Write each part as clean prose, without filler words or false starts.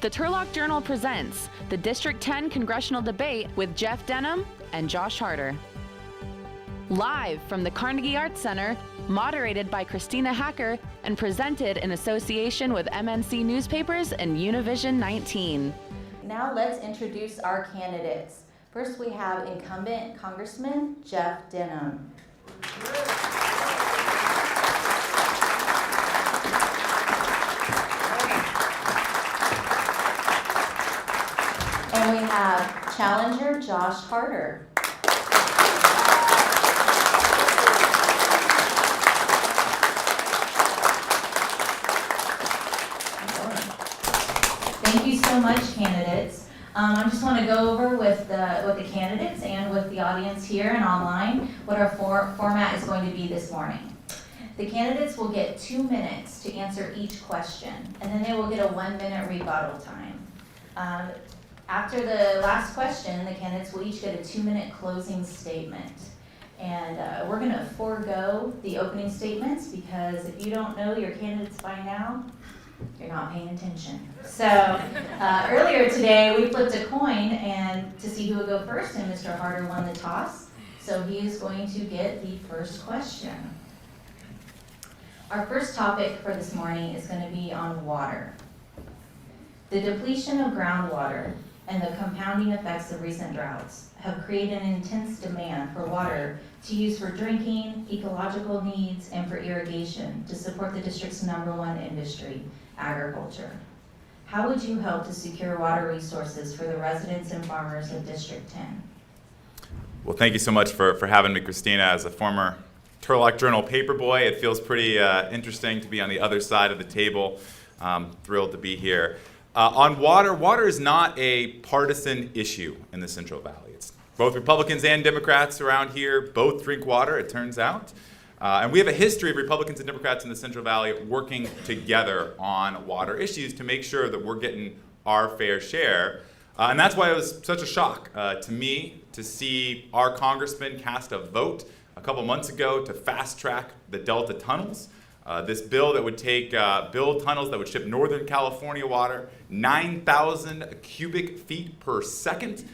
The Turlock Journal presents the District 10 Congressional Debate with Jeff Denham and Josh Harder. Live from the Carnegie Arts Center, moderated by Christina Hacker and presented in association with MNC Newspapers and Univison 19. Now let's introduce our candidates. First we have Incumbent Congressman Jeff Denham. And we have Challenger Josh Harder. Thank you so much, candidates. I just want to go over with the candidates and with the audience here and online what our format is going to be this morning. The candidates will get 2 minutes to answer each question, and then they will get a 1 minute rebuttal time. After the last question, the candidates will each get a 2 minute closing statement. And we're going to forego the opening statements because if you don't know your candidates by now, you're not paying attention. So earlier today, we flipped a coin and to see who would go first, and Mr. Harder won the toss. So he is going to get the first question. Our first topic for this morning is going to be on water. The depletion of groundwater and the compounding effects of recent droughts have created an intense demand for water to use for drinking, ecological needs, and for irrigation to support the district's #1 industry, agriculture. How would you help to secure water resources for the residents and farmers of District 10? Well, thank you so much for having me, Christina. As a former Turlock Journal paperboy, it feels pretty interesting to be on the other side of the table. Thrilled to be here. On water, water is not a partisan issue in the Central Valley. It's both Republicans and Democrats around here both drink water, it turns out. And we have a history of Republicans and Democrats in the Central Valley working together on water issues to make sure that we're getting our fair share. And that's why it was such a shock to me to see our congressman cast a vote a couple months ago to fast track the Delta tunnels. This bill that would build tunnels that would ship Northern California water 9,000 cubic feet per second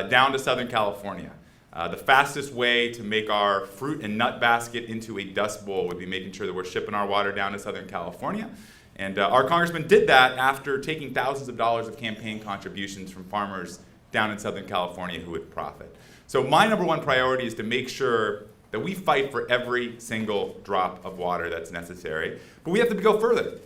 down to Southern California. The fastest way to make our fruit and nut basket into a dust bowl would be making sure that we're shipping our water down to Southern California. And our congressman did that after taking thousands of dollars of campaign contributions from farmers down in Southern California who would profit. So my #1 priority is to make sure that we fight for every single drop of water that's necessary. But we have to go further.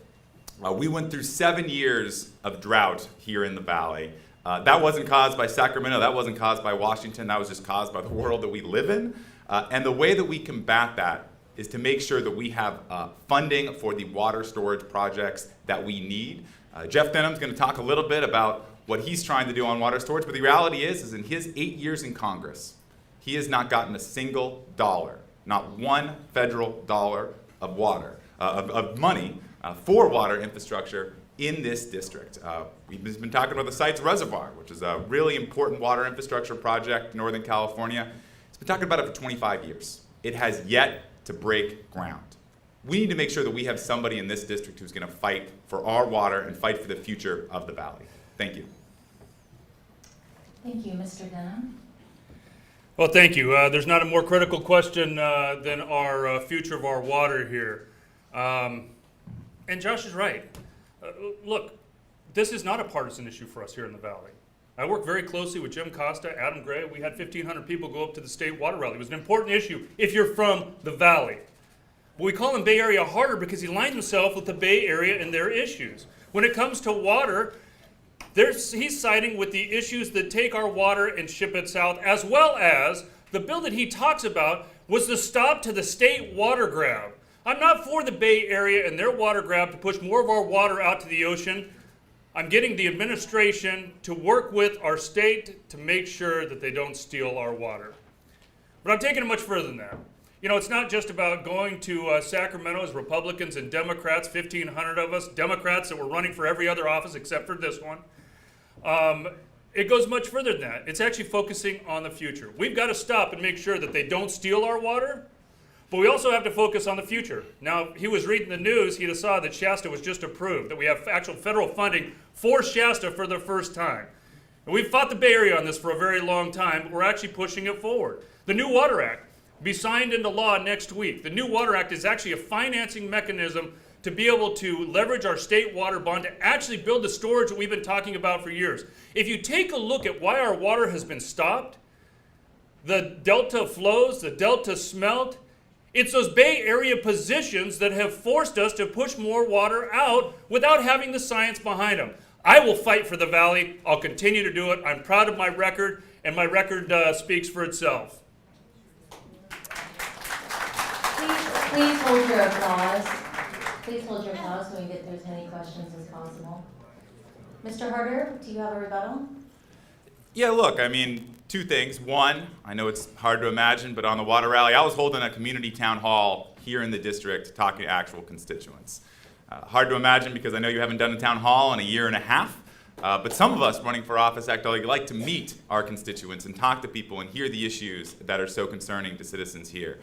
We went through 7 years of drought here in the Valley. That wasn't caused by Sacramento, that wasn't caused by Washington, that was just caused by the world that we live in. And the way that we combat that is to make sure that we have funding for the water storage projects that we need. Jeff Denham's going to talk a little bit about what he's trying to do on water storage, but the reality is in his 8 years in Congress, he has not gotten a single dollar, not one federal dollar of water, of money for water infrastructure in this district. We've been talking about the Sites Reservoir, which is a really important water infrastructure project in Northern California. He's been talking about it for 25 years. It has yet to break ground. We need to make sure that we have somebody in this district who's going to fight for our water and fight for the future of the Valley. Thank you. Thank you, Mr. Denham. Well, thank you. There's not a more critical question than our future of our water here. And Josh is right. Look, this is not a partisan issue for us here in the Valley. I work very closely with Jim Costa, Adam Gray. We had 1,500 people go up to the state water rally. It was an important issue if you're from the Valley. But we call him Bay Area Harder because he lines himself with the Bay Area and their issues. When it comes to water, he's siding with the issues that take our water and ship it south, as well as the bill that he talks about was the stop to the state water grab. I'm not for the Bay Area and their water grab to push more of our water out to the ocean. I'm getting the administration to work with our state to make sure that they don't steal our water. But I'm taking it much further than that. You know, it's not just about going to Sacramento as Republicans and Democrats, 1,500 of us, Democrats that were running for every other office except for this one. It goes much further than that. It's actually focusing on the future. We've got to stop and make sure that they don't steal our water, But we also have to focus on the future. Now, he was reading the news, he'd have saw that Shasta was just approved, that we have actual federal funding for Shasta for the first time. And we've fought the Bay Area on this for a very long time, but we're actually pushing it forward. The new Water Act will be signed into law next week. The new Water Act is actually a financing mechanism to be able to leverage our state water bond to actually build the storage that we've been talking about for years. If you take a look at why our water has been stopped, the delta flows, the delta smelt, it's those Bay Area positions that have forced us to push more water out without having the science behind them. I will fight for the Valley. I'll continue to do it. I'm proud of my record, and my record speaks for itself. Please hold your applause. Please hold your applause so we can get through as many questions as possible. Mr. Harder, do you have a rebuttal? Yeah, look, I mean, two things. One, I know it's hard to imagine, but on the water rally, I was holding a community town hall here in the district talking to actual constituents. Hard to imagine because I know you haven't done a town hall in a year and a half, but some of us running for office actually like to meet our constituents and talk to people and hear the issues that are so concerning to citizens here.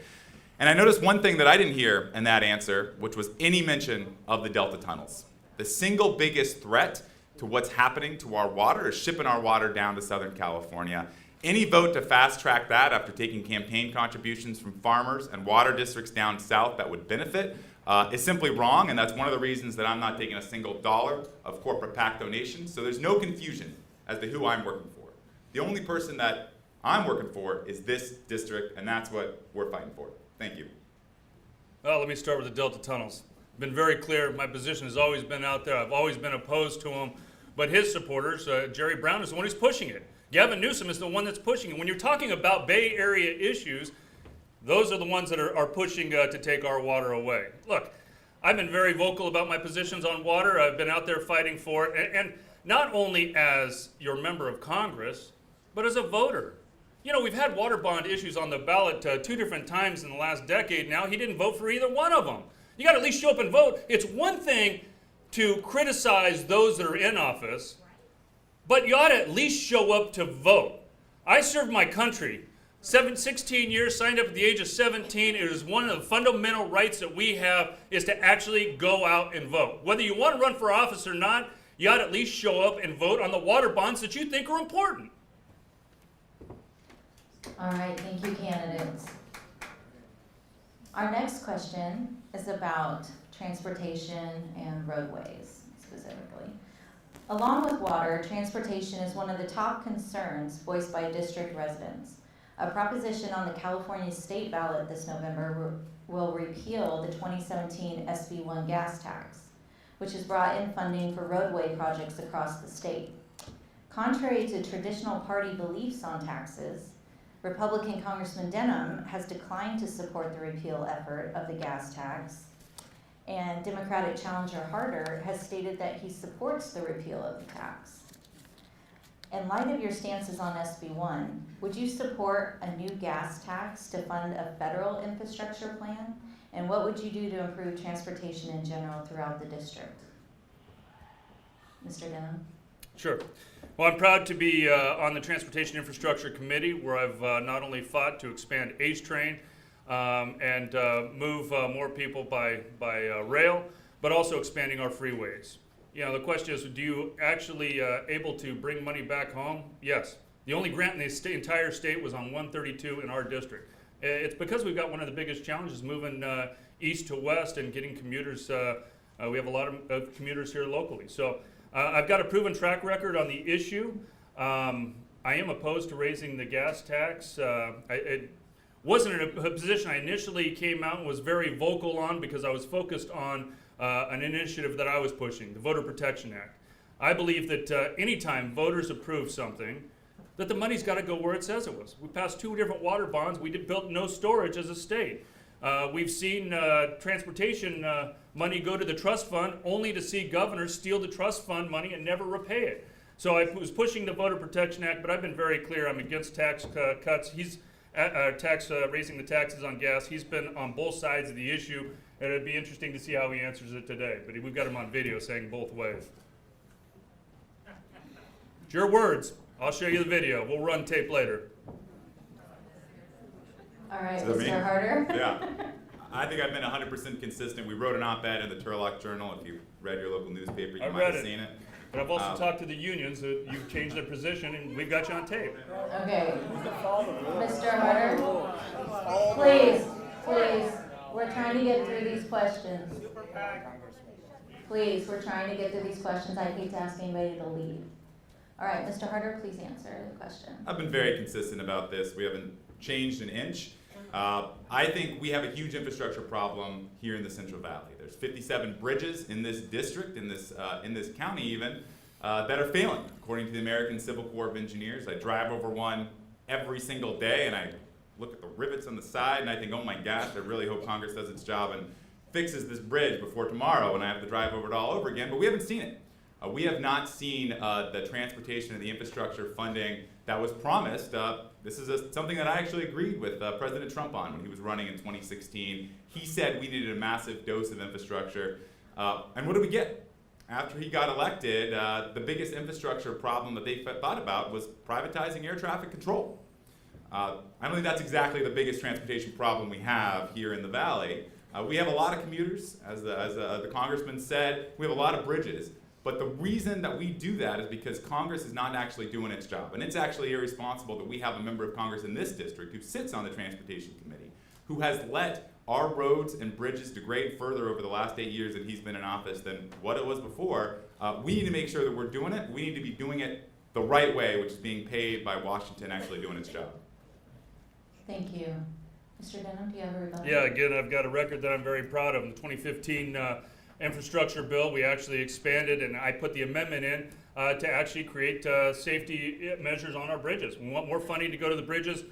And I noticed one thing that I didn't hear in that answer, which was any mention of the Delta tunnels. The single biggest threat to what's happening to our water is shipping our water down to Southern California. Any vote to fast track that after taking campaign contributions from farmers and water districts down south that would benefit is simply wrong, and that's one of the reasons that I'm not taking a single dollar of corporate PAC donations. So there's no confusion as to who I'm working for. The only person that I'm working for is this district, and that's what we're fighting for. Thank you. Well, let me start with the Delta tunnels. I've been very clear. My position has always been out there. I've always been opposed to them. But his supporters, Jerry Brown is the one who's pushing it. Gavin Newsom is the one that's pushing it. When you're talking about Bay Area issues, those are the ones that are pushing to take our water away. Look, I've been very vocal about my positions on water. I've been out there fighting for it. And not only as your member of Congress, but as a voter. You know, we've had water bond issues on the ballot 2 different times in the last decade now. He didn't vote for either one of them. You got to at least show up and vote. It's one thing to criticize those that are in office, but you ought to at least show up to vote. I served my country 16 years, signed up at the age of 17. It is one of the fundamental rights that we have is to actually go out and vote. Whether you want to run for office or not, you ought to at least show up and vote on the water bonds that you think are important. All right, thank you, candidates. Our next question is about transportation and roadways, specifically. Along with water, transportation is one of the top concerns voiced by district residents. A proposition on the California state ballot this November will repeal the 2017 SB1 gas tax, which has brought in funding for roadway projects across the state. Contrary to traditional party beliefs on taxes, Republican Congressman Denham has declined to support the repeal effort of the gas tax, and Democratic challenger Harder has stated that he supports the repeal of the tax. In light of your stances on SB1, would you support a new gas tax to fund a federal infrastructure plan? And what would you do to improve transportation in general throughout the district? Mr. Denham? Sure. Well, I'm proud to be on the Transportation Infrastructure Committee, where I've not only fought to expand H-Train and move more people by rail, but also expanding our freeways. You know, the question is, do you actually able to bring money back home? Yes. The only grant in the entire state was on 132 in our district. It's because we've got one of the biggest challenges moving east to west and getting commuters. We have a lot of commuters here locally. So I've got a proven track record on the issue. I am opposed to raising the gas tax. It wasn't a position I initially came out and was very vocal on because I was focused on an initiative that I was pushing, the Voter Protection Act. I believe that anytime voters approve something, that the money's got to go where it says it was. We passed 2 different water bonds. We built no storage as a state. We've seen transportation money go to the trust fund only to see governors steal the trust fund money and never repay it. So I was pushing the Voter Protection Act, but I've been very clear I'm against tax cuts. He's raising the taxes on gas. He's been on both sides of the issue, and it'd be interesting to see how he answers it today. But we've got him on video saying both ways. It's your words. I'll show you the video. We'll run tape later. All right, Is that Mr. me? Harder? Yeah. I think I've been 100% consistent. We wrote an op-ed in the Turlock Journal. If you read your local newspaper, you I might read have it. seen it. But I've also talked to the unions that you've changed their position and we've got you on tape. Okay. Mr. Harder, please, we're trying to get through these questions. Please, we're trying to get through these questions. I hate to ask anybody to leave. All right, Mr. Harder, please answer the question. I've been very consistent about this. We haven't changed an inch. I think we have a huge infrastructure problem here in the Central Valley. There's 57 bridges in this district, in this county even, that are failing, according to the American Civil Corps of Engineers. I drive over one every single day, and I look at the rivets on the side, and I think, oh my gosh, I really hope Congress does its job and fixes this bridge before tomorrow, and I have to drive over it all over again. But we haven't seen it. We have not seen the transportation and the infrastructure funding that was promised. This is something that I actually agreed with President Trump on when he was running in 2016. He said we needed a massive dose of infrastructure. And what did we get? After he got elected, the biggest infrastructure problem that they thought about was privatizing air traffic control. I don't think that's exactly the biggest transportation problem we have here in the Valley. We have a lot of commuters, as the Congressman said. We have a lot of bridges. But the reason that we do that is because Congress is not actually doing its job. And it's actually irresponsible that we have a member of Congress in this district who sits on the Transportation Committee, who has let our roads and bridges degrade further over the last 8 years that he's been in office than what it was before. We need to make sure that we're doing it. We need to be doing it the right way, which is being paid by Washington actually doing its job. Thank you. Mr. Denham, do you have a rebuttal? Yeah, again, I've got a record that I'm very proud of. In the 2015 infrastructure bill, we actually expanded, and I put the amendment in to actually create safety measures on our bridges. We want more funding to go to the bridges.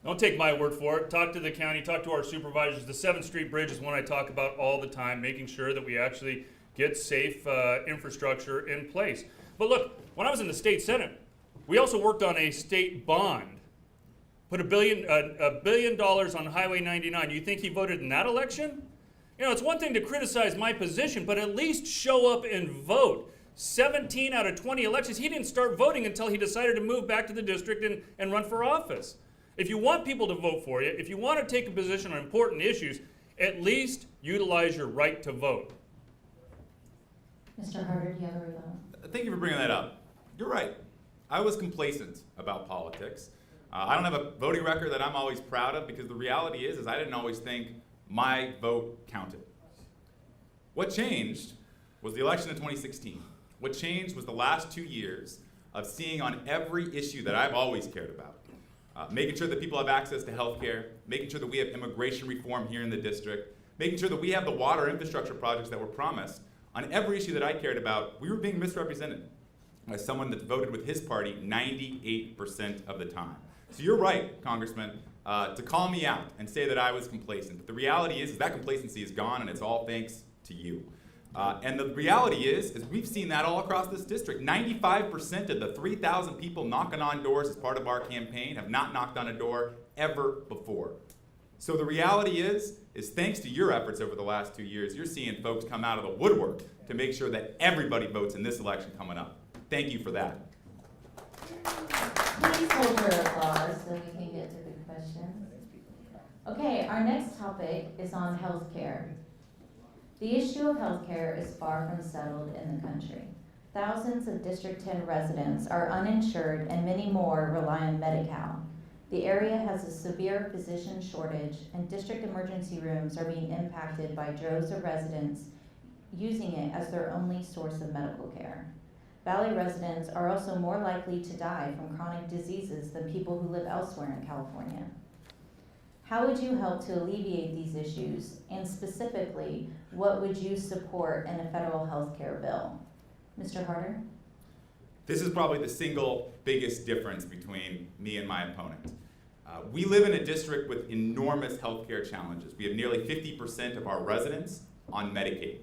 Don't take my word for it. Talk to the county, talk to our supervisors. The 7th Street Bridge is one I talk about all the time, making sure that we actually get safe infrastructure in place. But look, when I was in the state senate, we also worked on a state bond. Put $1 billion on Highway 99. You think he voted in that election? You know, it's one thing to criticize my position, but at least show up and vote. 17 out of 20 elections, he didn't start voting until he decided to move back to the district and run for office. If you want people to vote for you, if you want to take a position on important issues, at least utilize your right to vote. Mr. Harder, do you have a rebuttal? Thank you for bringing that up. You're right. I was complacent about politics. I don't have a voting record that I'm always proud of because the reality is I didn't always think my vote counted. What changed was the election in 2016. What changed was the last 2 years of seeing on every issue that I've always cared about, making sure that people have access to health care, making sure that we have immigration reform here in the district, making sure that we have the water infrastructure projects that were promised. On every issue that I cared about, we were being misrepresented as someone that voted with his party 98% of the time. So you're right, Congressman, to call me out and say that I was complacent. But the reality is that complacency is gone, and it's all thanks to you. And the reality is we've seen that all across this district. 95% of the 3,000 people knocking on doors as part of our campaign have not knocked on a door ever before. So the reality is thanks to your efforts over the last 2 years, you're seeing folks come out of the woodwork to make sure that everybody votes in this election coming up. Thank you for that. Please hold your applause so we can get to the questions. Okay, our next topic is on health care. The issue of health care is far from settled in the country. Thousands of District 10 residents are uninsured and many more rely on Medi-Cal. The area has a severe physician shortage and district emergency rooms are being impacted by droves of residents using it as their only source of medical care. Valley residents are also more likely to die from chronic diseases than people who live elsewhere in California. How would you help to alleviate these issues? And specifically, what would you support in a federal health care bill? Mr. Harder? This is probably the single biggest difference between me and my opponent. We live in a district with enormous healthcare challenges. We have nearly 50% of our residents on Medicaid,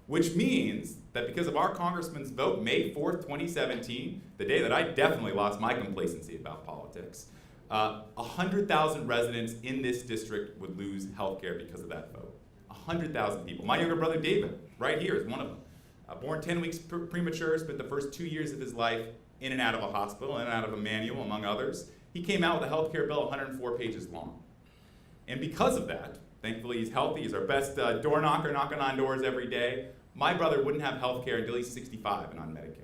which means that because of our congressman's vote, May 4th, 2017, the day that I definitely lost my complacency about politics, 100,000 residents in this district would lose health care because of that vote. 100,000 people. My younger brother David, right here, is one of them. Born 10 weeks premature, spent the first 2 years of his life in and out of a hospital, in and out of a manual, among others. He came out with a health care bill 104 pages long. And because of that, Thankfully, he's healthy. He's our best door knocker, knocking on doors every day. My brother wouldn't have health care until he's 65 and on Medicare.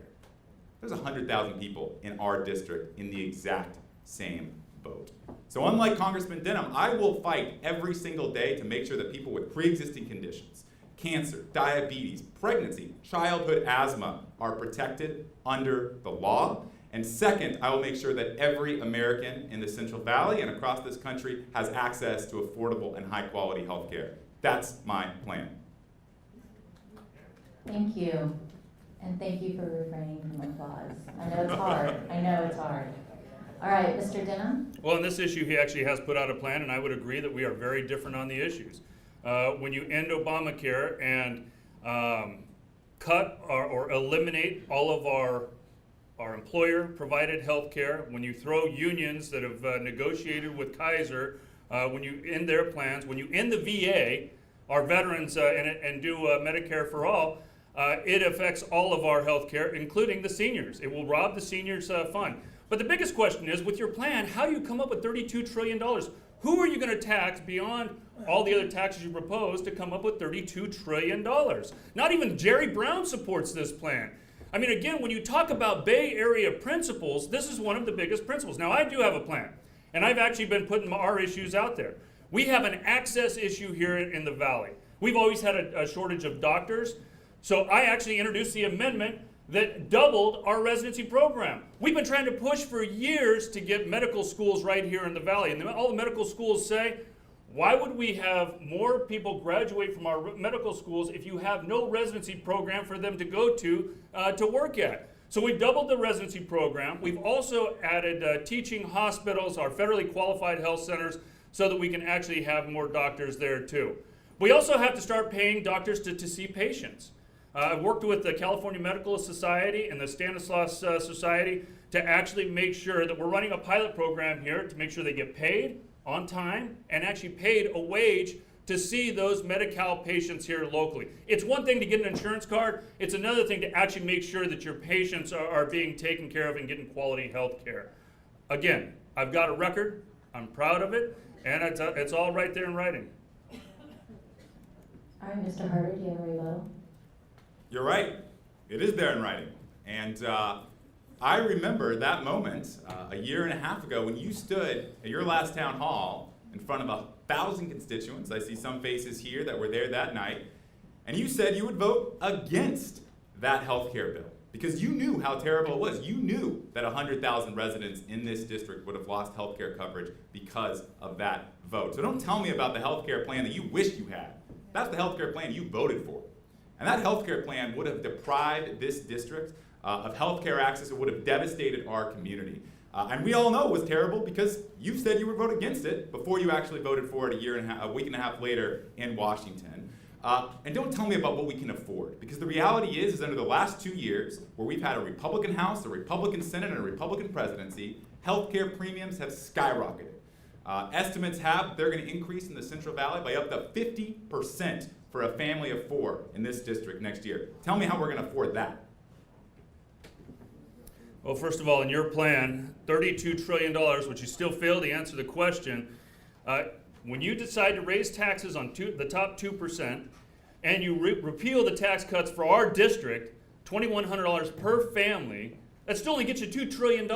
There's 100,000 people in our district in the exact same boat. So unlike Congressman Denham, I will fight every single day to make sure that people with pre-existing conditions, cancer, diabetes, pregnancy, childhood asthma, are protected under the law. And second, I will make sure that every American in the Central Valley and across this country has access to affordable and high-quality health care. That's my plan. Thank you. And thank you for refraining from applause. I know it's hard. I know it's hard. All right, Mr. Denham? Well, on this issue, he actually has put out a plan, and I would agree that we are very different on the issues. When you end Obamacare and cut or eliminate all of our employer-provided health care, when you throw unions that have negotiated with Kaiser, when you end their plans, when you end the VA, our veterans, and do Medicare for all, it affects all of our health care, including the seniors. It will rob the seniors' fund. But the biggest question is, with your plan, how do you come up with $32 trillion? Who are you going to tax beyond all the other taxes you propose to come up with $32 trillion? Not even Jerry Brown supports this plan. I mean, again, when you talk about Bay Area principles, this is one of the biggest principles. Now, I do have a plan, and I've actually been putting our issues out there. We have an access issue here in the Valley. We've always had a shortage of doctors, so I actually introduced the amendment that doubled our residency program. We've been trying to push for years to get medical schools right here in the Valley, and all the medical schools say, why would we have more people graduate from our medical schools if you have no residency program for them to go to work at? So we've doubled the residency program. We've also added teaching hospitals, our federally qualified health centers, so that we can actually have more doctors there too. We also have to start paying doctors to see patients. I've worked with the California Medical Society and the Stanislaus Society to actually make sure that we're running a pilot program here to make sure they get paid on time and actually paid a wage to see those Medi-Cal patients here locally. It's one thing to get an insurance card, it's another thing to actually make sure that your patients are being taken care of and getting quality health care. Again, I've got a record, I'm proud of it, and it's all right there in writing. All right, Mr. Harder, do you have a rebuttal? You're right. It is there in writing. And I remember that moment a year and a half ago when you stood at your last town hall in front of 1,000 constituents. I see some faces here that were there that night. And you said you would vote against that health care bill because you knew how terrible it was. You knew that 100,000 residents in this district would have lost health care coverage because of that vote. So don't tell me about the health care plan that you wished you had. That's the health care plan you voted for. And that health care plan would have deprived this district of health care access. It would have devastated our community. And we all know it was terrible because you said you would vote against it before you actually voted for it a week and a half later in Washington. And don't tell me about what we can afford, because the reality is under the last 2 years, where we've had a Republican House, a Republican Senate, and a Republican presidency, health care premiums have skyrocketed. Estimates have they're going to increase in the Central Valley by up to 50% for a family of 4 in this district next year. Tell me how we're going to afford that. Well, first of all, in your plan, $32 trillion, which you still fail to answer the question, when you decide to raise taxes on the top 2% and you repeal the tax cuts for our district, $2,100 per family, that still only gets you $2 trillion.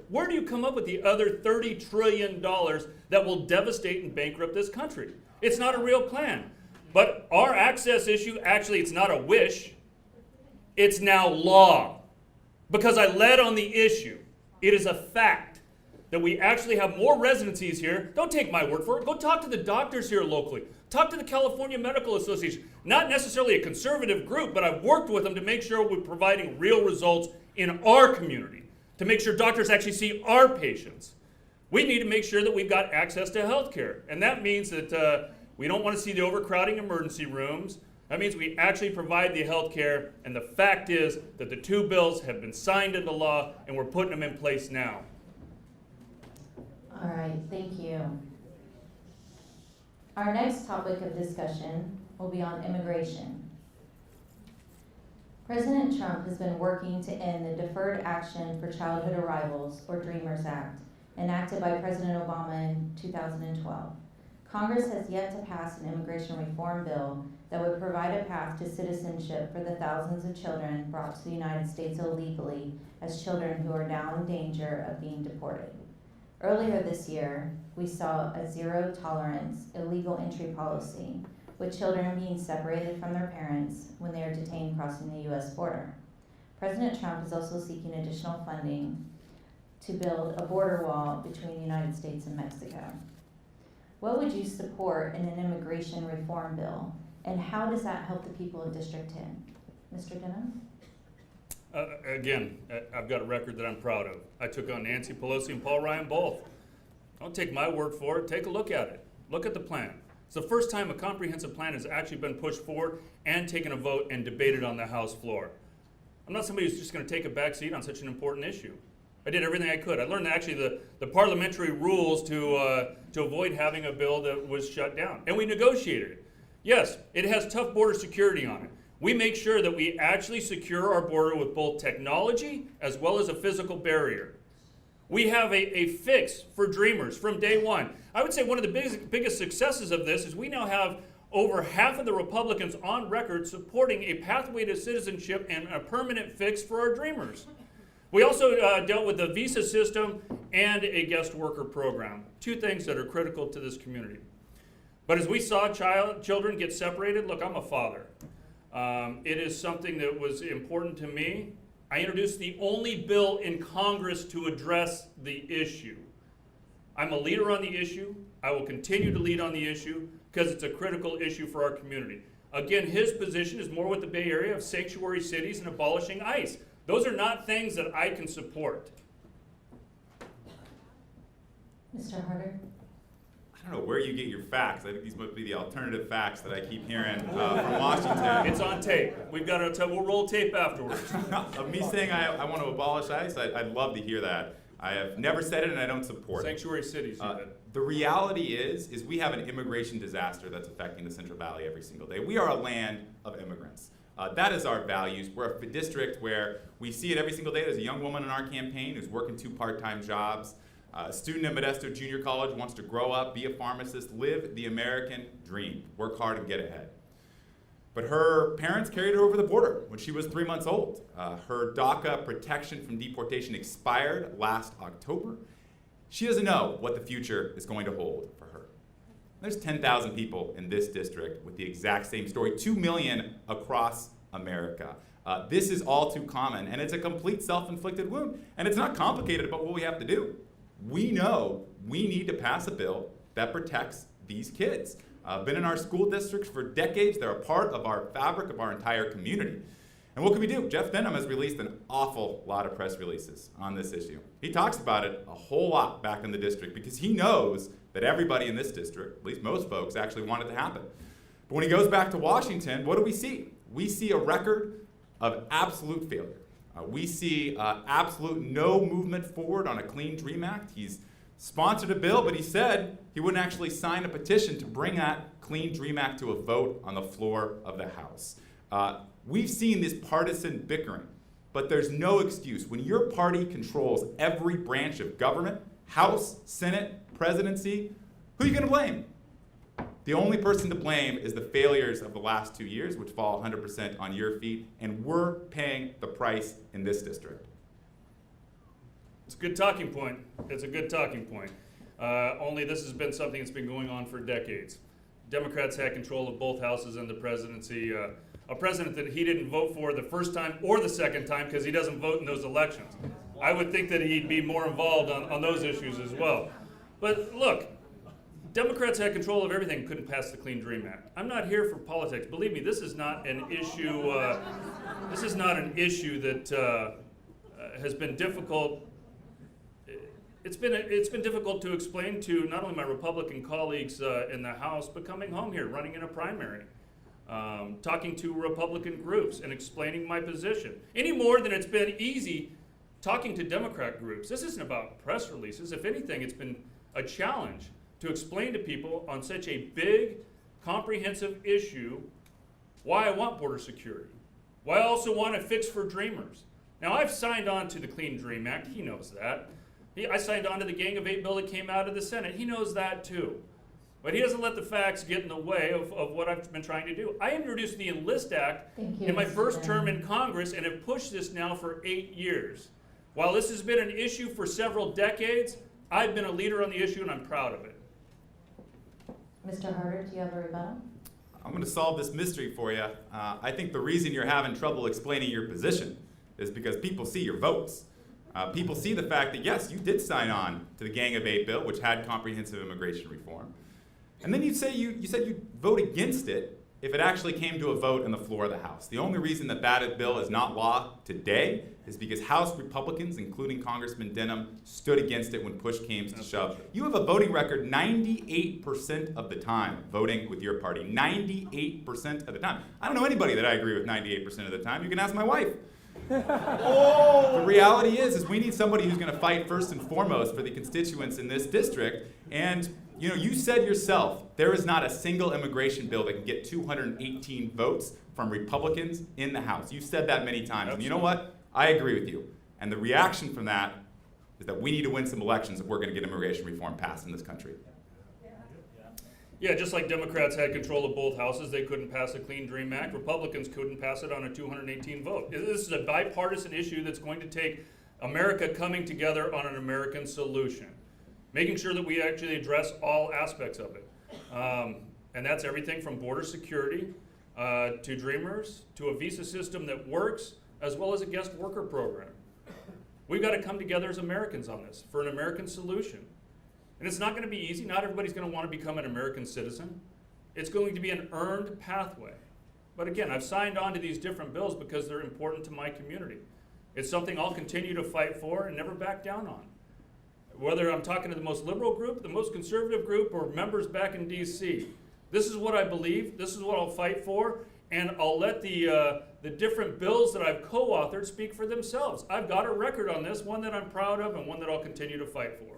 Where do you come up with the other $30 trillion that will devastate and bankrupt this country? It's not a real plan. But our access issue, actually, it's not a wish. It's now law. Because I led on the issue. It is a fact that we actually have more residencies here. Don't take my word for it. Go talk to the doctors here locally. Talk to the California Medical Association. Not necessarily a conservative group, but I've worked with them to make sure we're providing real results in our community, to make sure doctors actually see our patients. We need to make sure that we've got access to health care. And that means that we don't want to see the overcrowding emergency rooms. That means we actually provide the health care, and the fact is that the 2 bills have been signed into law, and we're putting them in place now. All right, thank you. Our next topic of discussion will be on immigration. President Trump has been working to end the Deferred Action for Childhood Arrivals, or DREAMers Act, enacted by President Obama in 2012. Congress has yet to pass an immigration reform bill that would provide a path to citizenship for the thousands of children brought to the United States illegally as children who are now in danger of being deported. Earlier this year, we saw a zero-tolerance illegal entry policy, with children being separated from their parents when they are detained crossing the U.S. border. President Trump is also seeking additional funding to build a border wall between the United States and Mexico. What would you support in an immigration reform bill, and how does that help the people of District 10? Mr. Denham? Again, I've got a record that I'm proud of. I took on Nancy Pelosi and Paul Ryan both. Don't take my word for it. Take a look at it. Look at the plan. It's the first time a comprehensive plan has actually been pushed forward and taken a vote and debated on the House floor. I'm not somebody who's just going to take a back seat on such an important issue. I did everything I could. I learned actually the parliamentary rules to avoid having a bill that was shut down. And we negotiated it. Yes, it has tough border security on it. We make sure that we actually secure our border with both technology as well as a physical barrier. We have a fix for dreamers from day one. I would say one of the biggest successes of this is we now have over half of the Republicans on record supporting a pathway to citizenship and a permanent fix for our dreamers. We also dealt with the visa system and a guest worker program, two things that are critical to this community. But as we saw children get separated, look, I'm a father. It is something that was important to me. I introduced the only bill in Congress to address the issue. I'm a leader on the issue. I will continue to lead on the issue because it's a critical issue for our community. Again, his position is more with the Bay Area of sanctuary cities and abolishing ICE. Those are not things that I can support. Mr. Harder? I don't know where you get your facts. I think these must be the alternative facts that I keep hearing from Washington. It's on tape. We've got to, we'll roll tape afterwards. Of me saying I want to abolish ICE, I'd love to hear that. I have never said it and I don't support it. Sanctuary cities, you said. The reality is we have an immigration disaster that's affecting the Central Valley every single day. We are a land of immigrants. That is our values. We're a district where we see it every single day. There's a young woman in our campaign who's working 2 part-time jobs. A student at Modesto Junior College wants to grow up, be a pharmacist, live the American dream, work hard and get ahead. But her parents carried her over the border when she was 3 months old. Her DACA protection from deportation expired last October. She doesn't know what the future is going to hold for her. There's 10,000 people in this district with the exact same story, 2 million across America. This is all too common, and it's a complete self-inflicted wound. And it's not complicated about what we have to do. We know we need to pass a bill that protects these kids. Been in our school districts for decades. They're a part of our fabric of our entire community. And what can we do? Jeff Denham has released an awful lot of press releases on this issue. He talks about it a whole lot back in the district because he knows that everybody in this district, at least most folks, actually want it to happen. But when he goes back to Washington, what do we see? We see a record of absolute failure. We see absolute no movement forward on a Clean Dream Act. He's sponsored a bill, but he said he wouldn't actually sign a petition to bring that Clean Dream Act to a vote on the floor of the House. We've seen this partisan bickering, but there's no excuse. When your party controls every branch of government, House, Senate, presidency, who are you going to blame? The only person to blame is the failures of the last 2 years, which fall 100% on your feet, and we're paying the price in this district. It's a good talking point. It's a good talking point. Only this has been something that's been going on for decades. Democrats had control of both houses and the presidency. A president that he didn't vote for the first time or the second time because he doesn't vote in those elections. I would think that he'd be more involved on those issues as well. But look, Democrats had control of everything, couldn't pass the Clean Dream Act. I'm not here for politics. Believe me, this is not an issue. This is not an issue that has been difficult. It's been difficult to explain to not only my Republican colleagues in the House, but coming home here, running in a primary, talking to Republican groups and explaining my position. Any more than it's been easy talking to Democrat groups. This isn't about press releases. If anything, it's been a challenge to explain to people on such a big, comprehensive issue why I want border security, why I also want a fix for dreamers. Now, I've signed on to the Clean Dream Act. He knows that. I signed on to the Gang of 8 bill that came out of the Senate. He knows that too. But he doesn't let the facts get in the way of what I've been trying to do. I introduced the Enlist Act in my first term in Congress and have pushed this now for 8 years. While this has been an issue for several decades, I've been a leader on the issue and I'm proud of it. Mr. Harder, do you have a rebuttal? I'm going to solve this mystery for you. I think the reason you're having trouble explaining your position is because people see your votes. People see the fact that, yes, you did sign on to the Gang of Eight bill, which had comprehensive immigration reform. And then you said you'd vote against it if it actually came to a vote on the floor of the House. The only reason that bill is not law today is because House Republicans, including Congressman Denham, stood against it when push came to shove. You have a voting record 98% of the time voting with your party. 98% of the time. I don't know anybody that I agree with 98% of the time. You can ask my wife. The reality is we need somebody who's going to fight first and foremost for the constituents in this district. And you said yourself, there is not a single immigration bill that can get 218 votes from Republicans in the House. You've said that many times. And you know what? I agree with you. And the reaction from that is that we need to win some elections if we're going to get immigration reform passed in this country. Yeah, just like Democrats had control of both houses, they couldn't pass a Clean Dream Act. Republicans couldn't pass it on a 218 vote. This is a bipartisan issue that's going to take America coming together on an American solution, making sure that we actually address all aspects of it. And that's everything from border security to Dreamers to a visa system that works, as well as a guest worker program. We've got to come together as Americans on this for an American solution. And it's not going to be easy. Not everybody's going to want to become an American citizen. It's going to be an earned pathway. But again, I've signed on to these different bills because they're important to my community. It's something I'll continue to fight for and never back down on. Whether I'm talking to the most liberal group, the most conservative group, or members back in DC. This is what I believe. This is what I'll fight for. And I'll let the different bills that I've co-authored speak for themselves. I've got a record on this, one that I'm proud of and one that I'll continue to fight for.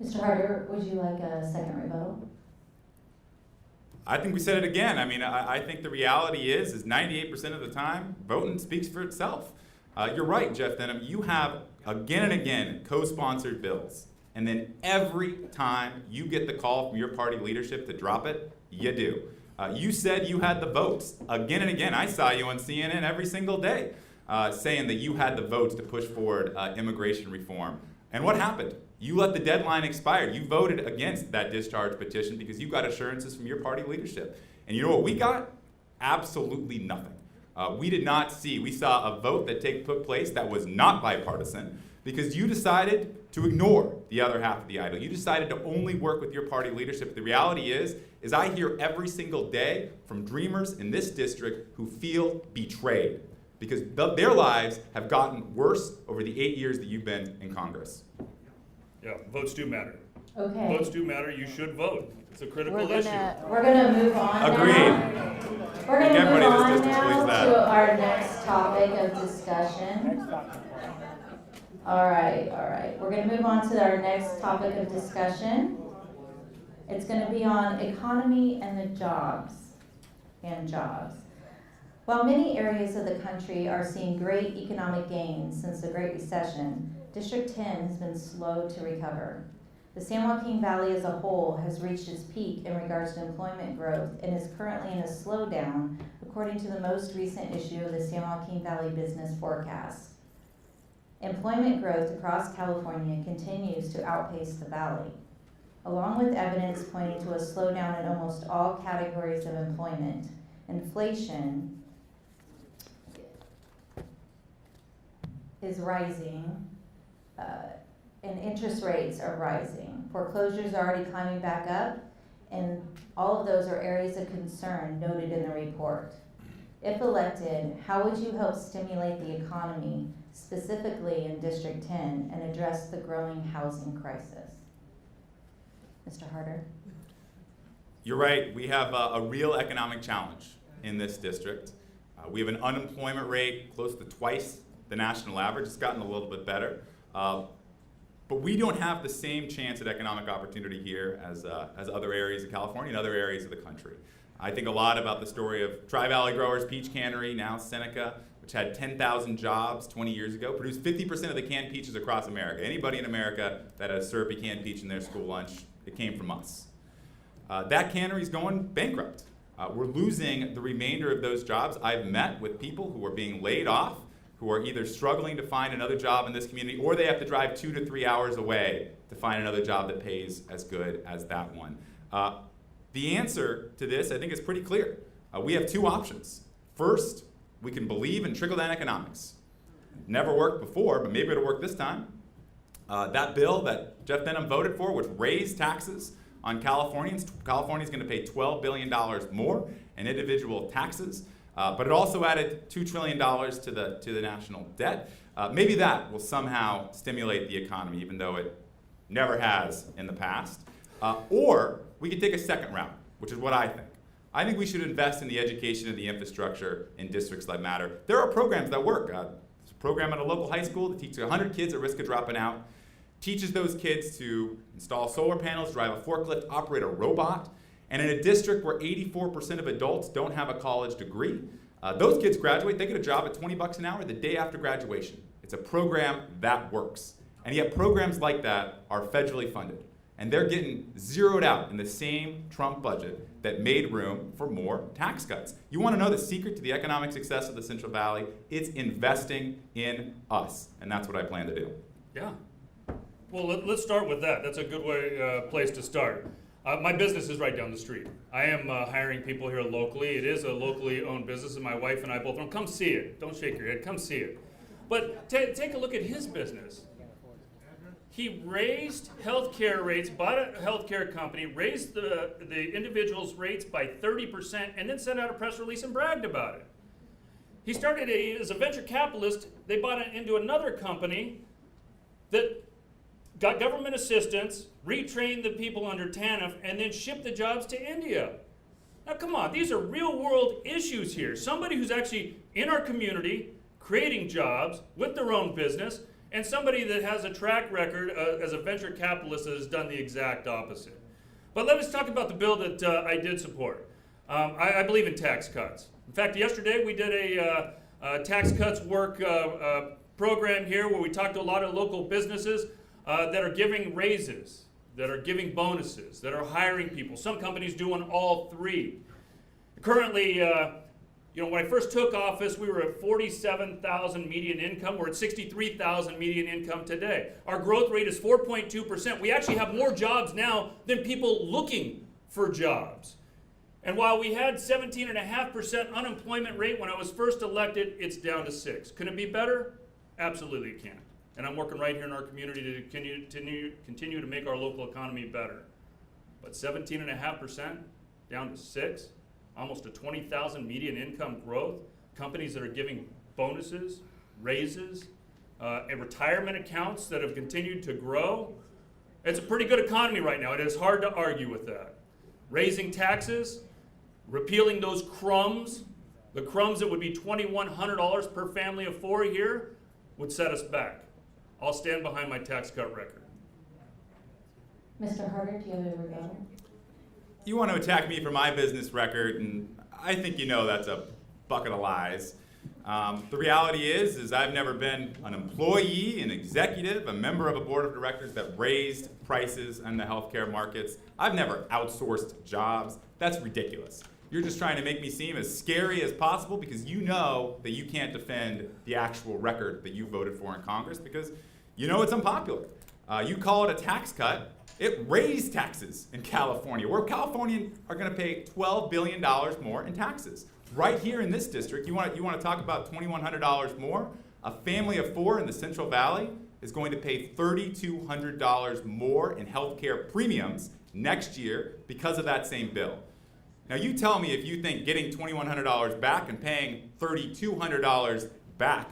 Mr. Harder, would you like a second rebuttal? I think we said it again. I mean, I think the reality is 98% of the time, voting speaks for itself. You're right, Jeff Denham. You have, again and again, co-sponsored bills. And then every time you get the call from your party leadership to drop it, you do. You said you had the votes. Again and again, I saw you on CNN every single day saying that you had the votes to push forward immigration reform. And what happened? You let the deadline expire. You voted against that discharge petition because you got assurances from your party leadership. And you know what we got? Absolutely nothing. We saw a vote that took place that was not bipartisan because you decided to ignore the other half of the idol. You decided to only work with your party leadership. The reality is I hear every single day from Dreamers in this district who feel betrayed because their lives have gotten worse over the 8 years that you've been in Congress. Yeah, votes do matter. Okay. Votes do matter. You should vote. It's a critical issue. We're gonna move on Agreed. now. We're gonna Everybody move in on this district believes now that. to our next topic of discussion. All right. We're gonna move on to our next topic of discussion. It's gonna be on economy and the jobs. While many areas of the country are seeing great economic gains since the Great Recession, District 10 has been slow to recover. The San Joaquin Valley as a whole has reached its peak in regards to employment growth and is currently in a slowdown, according to the most recent issue of the San Joaquin Valley Business Forecast. Employment growth across California continues to outpace the valley, along with evidence pointing to a slowdown in almost all categories of employment. Inflation is rising, and interest rates are rising. Foreclosures are already climbing back up, and all of those are areas of concern noted in the report. If elected, how would you help stimulate the economy, specifically in District 10, and address the growing housing crisis? Mr. Harder? You're right. We have a real economic challenge in this district. We have an unemployment rate close to twice the national average. It's gotten a little bit better. But we don't have the same chance at economic opportunity here as other areas of California and other areas of the country. I think a lot about the story of Tri-Valley Growers Peach Cannery, now Seneca, which had 10,000 jobs 20 years ago, produced 50% of the canned peaches across America. Anybody in America that has served a canned peach in their school lunch, it came from us. That cannery is going bankrupt. We're losing the remainder of those jobs. I've met with people who are being laid off, who are either struggling to find another job in this community, or they have to drive 2 to 3 hours away to find another job that pays as good as that one. The answer to this, I think, is pretty clear. We have two options. First, we can believe in trickle-down economics. Never worked before, but maybe it'll work this time. That bill that Jeff Denham voted for, which raised taxes on Californians. California's going to pay $12 billion more in individual taxes, but it also added $2 trillion to the national debt. Maybe that will somehow stimulate the economy, even though it never has in the past. Or we could take a second route, which is what I think. I think we should invest in the education and the infrastructure in districts that matter. There are programs that work. There's a program at a local high school that teaches 100 kids at risk of dropping out, teaches those kids to install solar panels, drive a forklift, operate a robot. And in a district where 84% of adults don't have a college degree, those kids graduate, they get a job at $20 an hour the day after graduation. It's a program that works. And yet programs like that are federally funded. And they're getting zeroed out in the same Trump budget that made room for more tax cuts. You want to know the secret to the economic success of the Central Valley? It's investing in us. And that's what I plan to do. Yeah. Well, let's start with that. That's a good place to start. My business is right down the street. I am hiring people here locally. It is a locally owned business, and my wife and I both come see it. Don't shake your head. Come see it. But take a look at his business. He raised healthcare rates, bought a healthcare company, raised the individuals' rates by 30%, and then sent out a press release and bragged about it. He started as a venture capitalist. They bought into another company that got government assistance, retrained the people under TANF, and then shipped the jobs to India. Now come on, these are real world issues here. Somebody who's actually in our community, creating jobs with their own business, and somebody that has a track record as a venture capitalist that has done the exact opposite. But let us talk about the bill that I did support. I believe in tax cuts. In fact, yesterday we did a tax cuts work program here where we talked to a lot of local businesses that are giving raises, that are giving bonuses, that are hiring people. Some companies doing all three. Currently, when I first took office, we were at 47,000 median income. We're at 63,000 median income today. Our growth rate is 4.2%. We actually have more jobs now than people looking for jobs. And while we had 17.5% unemployment rate when I was first elected, it's down to 6%. Can it be better? Absolutely it can. And I'm working right here in our community to continue to make our local economy better. But 17.5% down to 6%, almost a 20,000 median income growth, companies that are giving bonuses, raises, and retirement accounts that have continued to grow. It's a pretty good economy right now. It is hard to argue with that. Raising taxes, repealing those crumbs, the crumbs that would be $2,100 per family of 4 here, would set us back. I'll stand behind my tax cut record. Mr. Harder, do you have a rebuttal? You want to attack me for my business record, and I think you know that's a bucket of lies. The reality is I've never been an employee, an executive, a member of a board of directors that raised prices in the healthcare markets. I've never outsourced jobs. That's ridiculous. You're just trying to make me seem as scary as possible because you know that you can't defend the actual record that you voted for in Congress because you know it's unpopular. You call it a tax cut. It raised taxes in California, where Californians are going to pay $12 billion more in taxes. Right here in this district, you want to talk about $2,100 more? A family of 4 in the Central Valley is going to pay $3,200 more in healthcare premiums next year because of that same bill. Now you tell me if you think getting $2,100 back and paying $3,200 back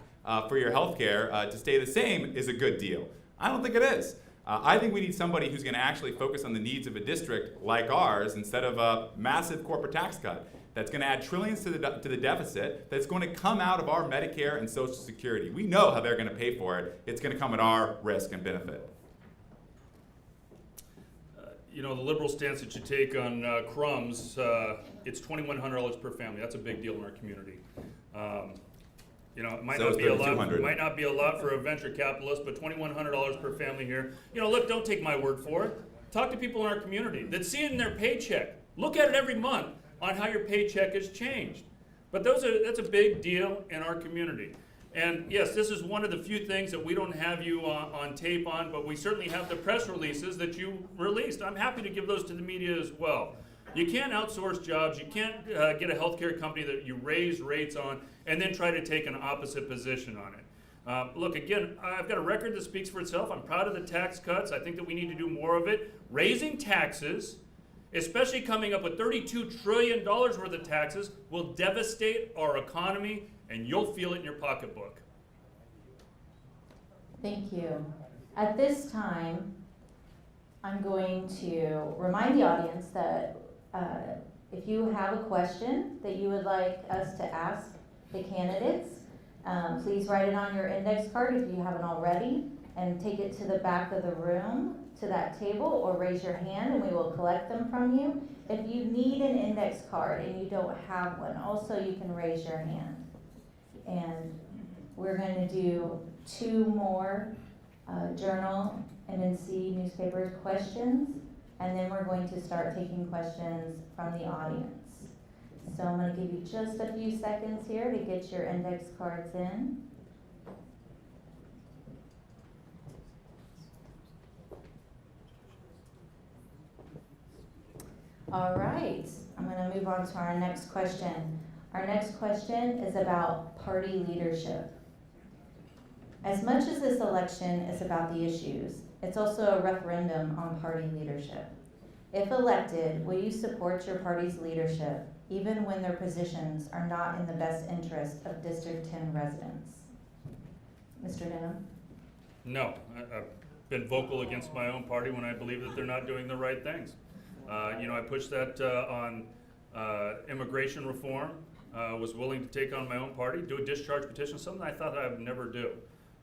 for your healthcare to stay the same is a good deal. I don't think it is. I think we need somebody who's going to actually focus on the needs of a district like ours instead of a massive corporate tax cut that's going to add trillions to the deficit that's going to come out of our Medicare and Social Security. We know how they're going to pay for it. It's going to come at our risk and benefit. The liberal stance that you take on crumbs, it's $2,100 per family. That's a big deal in our community. It might not be a lot for a venture capitalist, but $2,100 per family here. Look, don't take my word for it. Talk to people in our community that see it in their paycheck. Look at it every month on how your paycheck has changed. But that's a big deal in our community. And yes, this is one of the few things that we don't have you on tape on, but we certainly have the press releases that you released. I'm happy to give those to the media as well. You can't outsource jobs. You can't get a healthcare company that you raise rates on and then try to take an opposite position on it. Look, again, I've got a record that speaks for itself. I'm proud of the tax cuts. I think that we need to do more of it. Raising taxes, especially coming up with $32 trillion worth of taxes, will devastate our economy, and you'll feel it in your pocketbook. Thank you. At this time, I'm going to remind the audience that if you have a question that you would like us to ask the candidates, please write it on your index card if you haven't already, and take it to the back of the room to that table, or raise your hand and we will collect them from you. If you need an index card and you don't have one, also you can raise your hand. And we're going to do 2 more Journal MNC newspaper questions, and then we're going to start taking questions from the audience. So I'm going to give you just a few seconds here to get your index cards in. All right, I'm going to move on to our next question. Our next question is about party leadership. As much as this election is about the issues, it's also a referendum on party leadership. If elected, will you support your party's leadership, even when their positions are not in the best interest of District 10 residents? Mr. Denham? No, I've been vocal against my own party when I believe that they're not doing the right things. I pushed that on immigration reform, was willing to take on my own party, do a discharge petition, something I thought I would never do.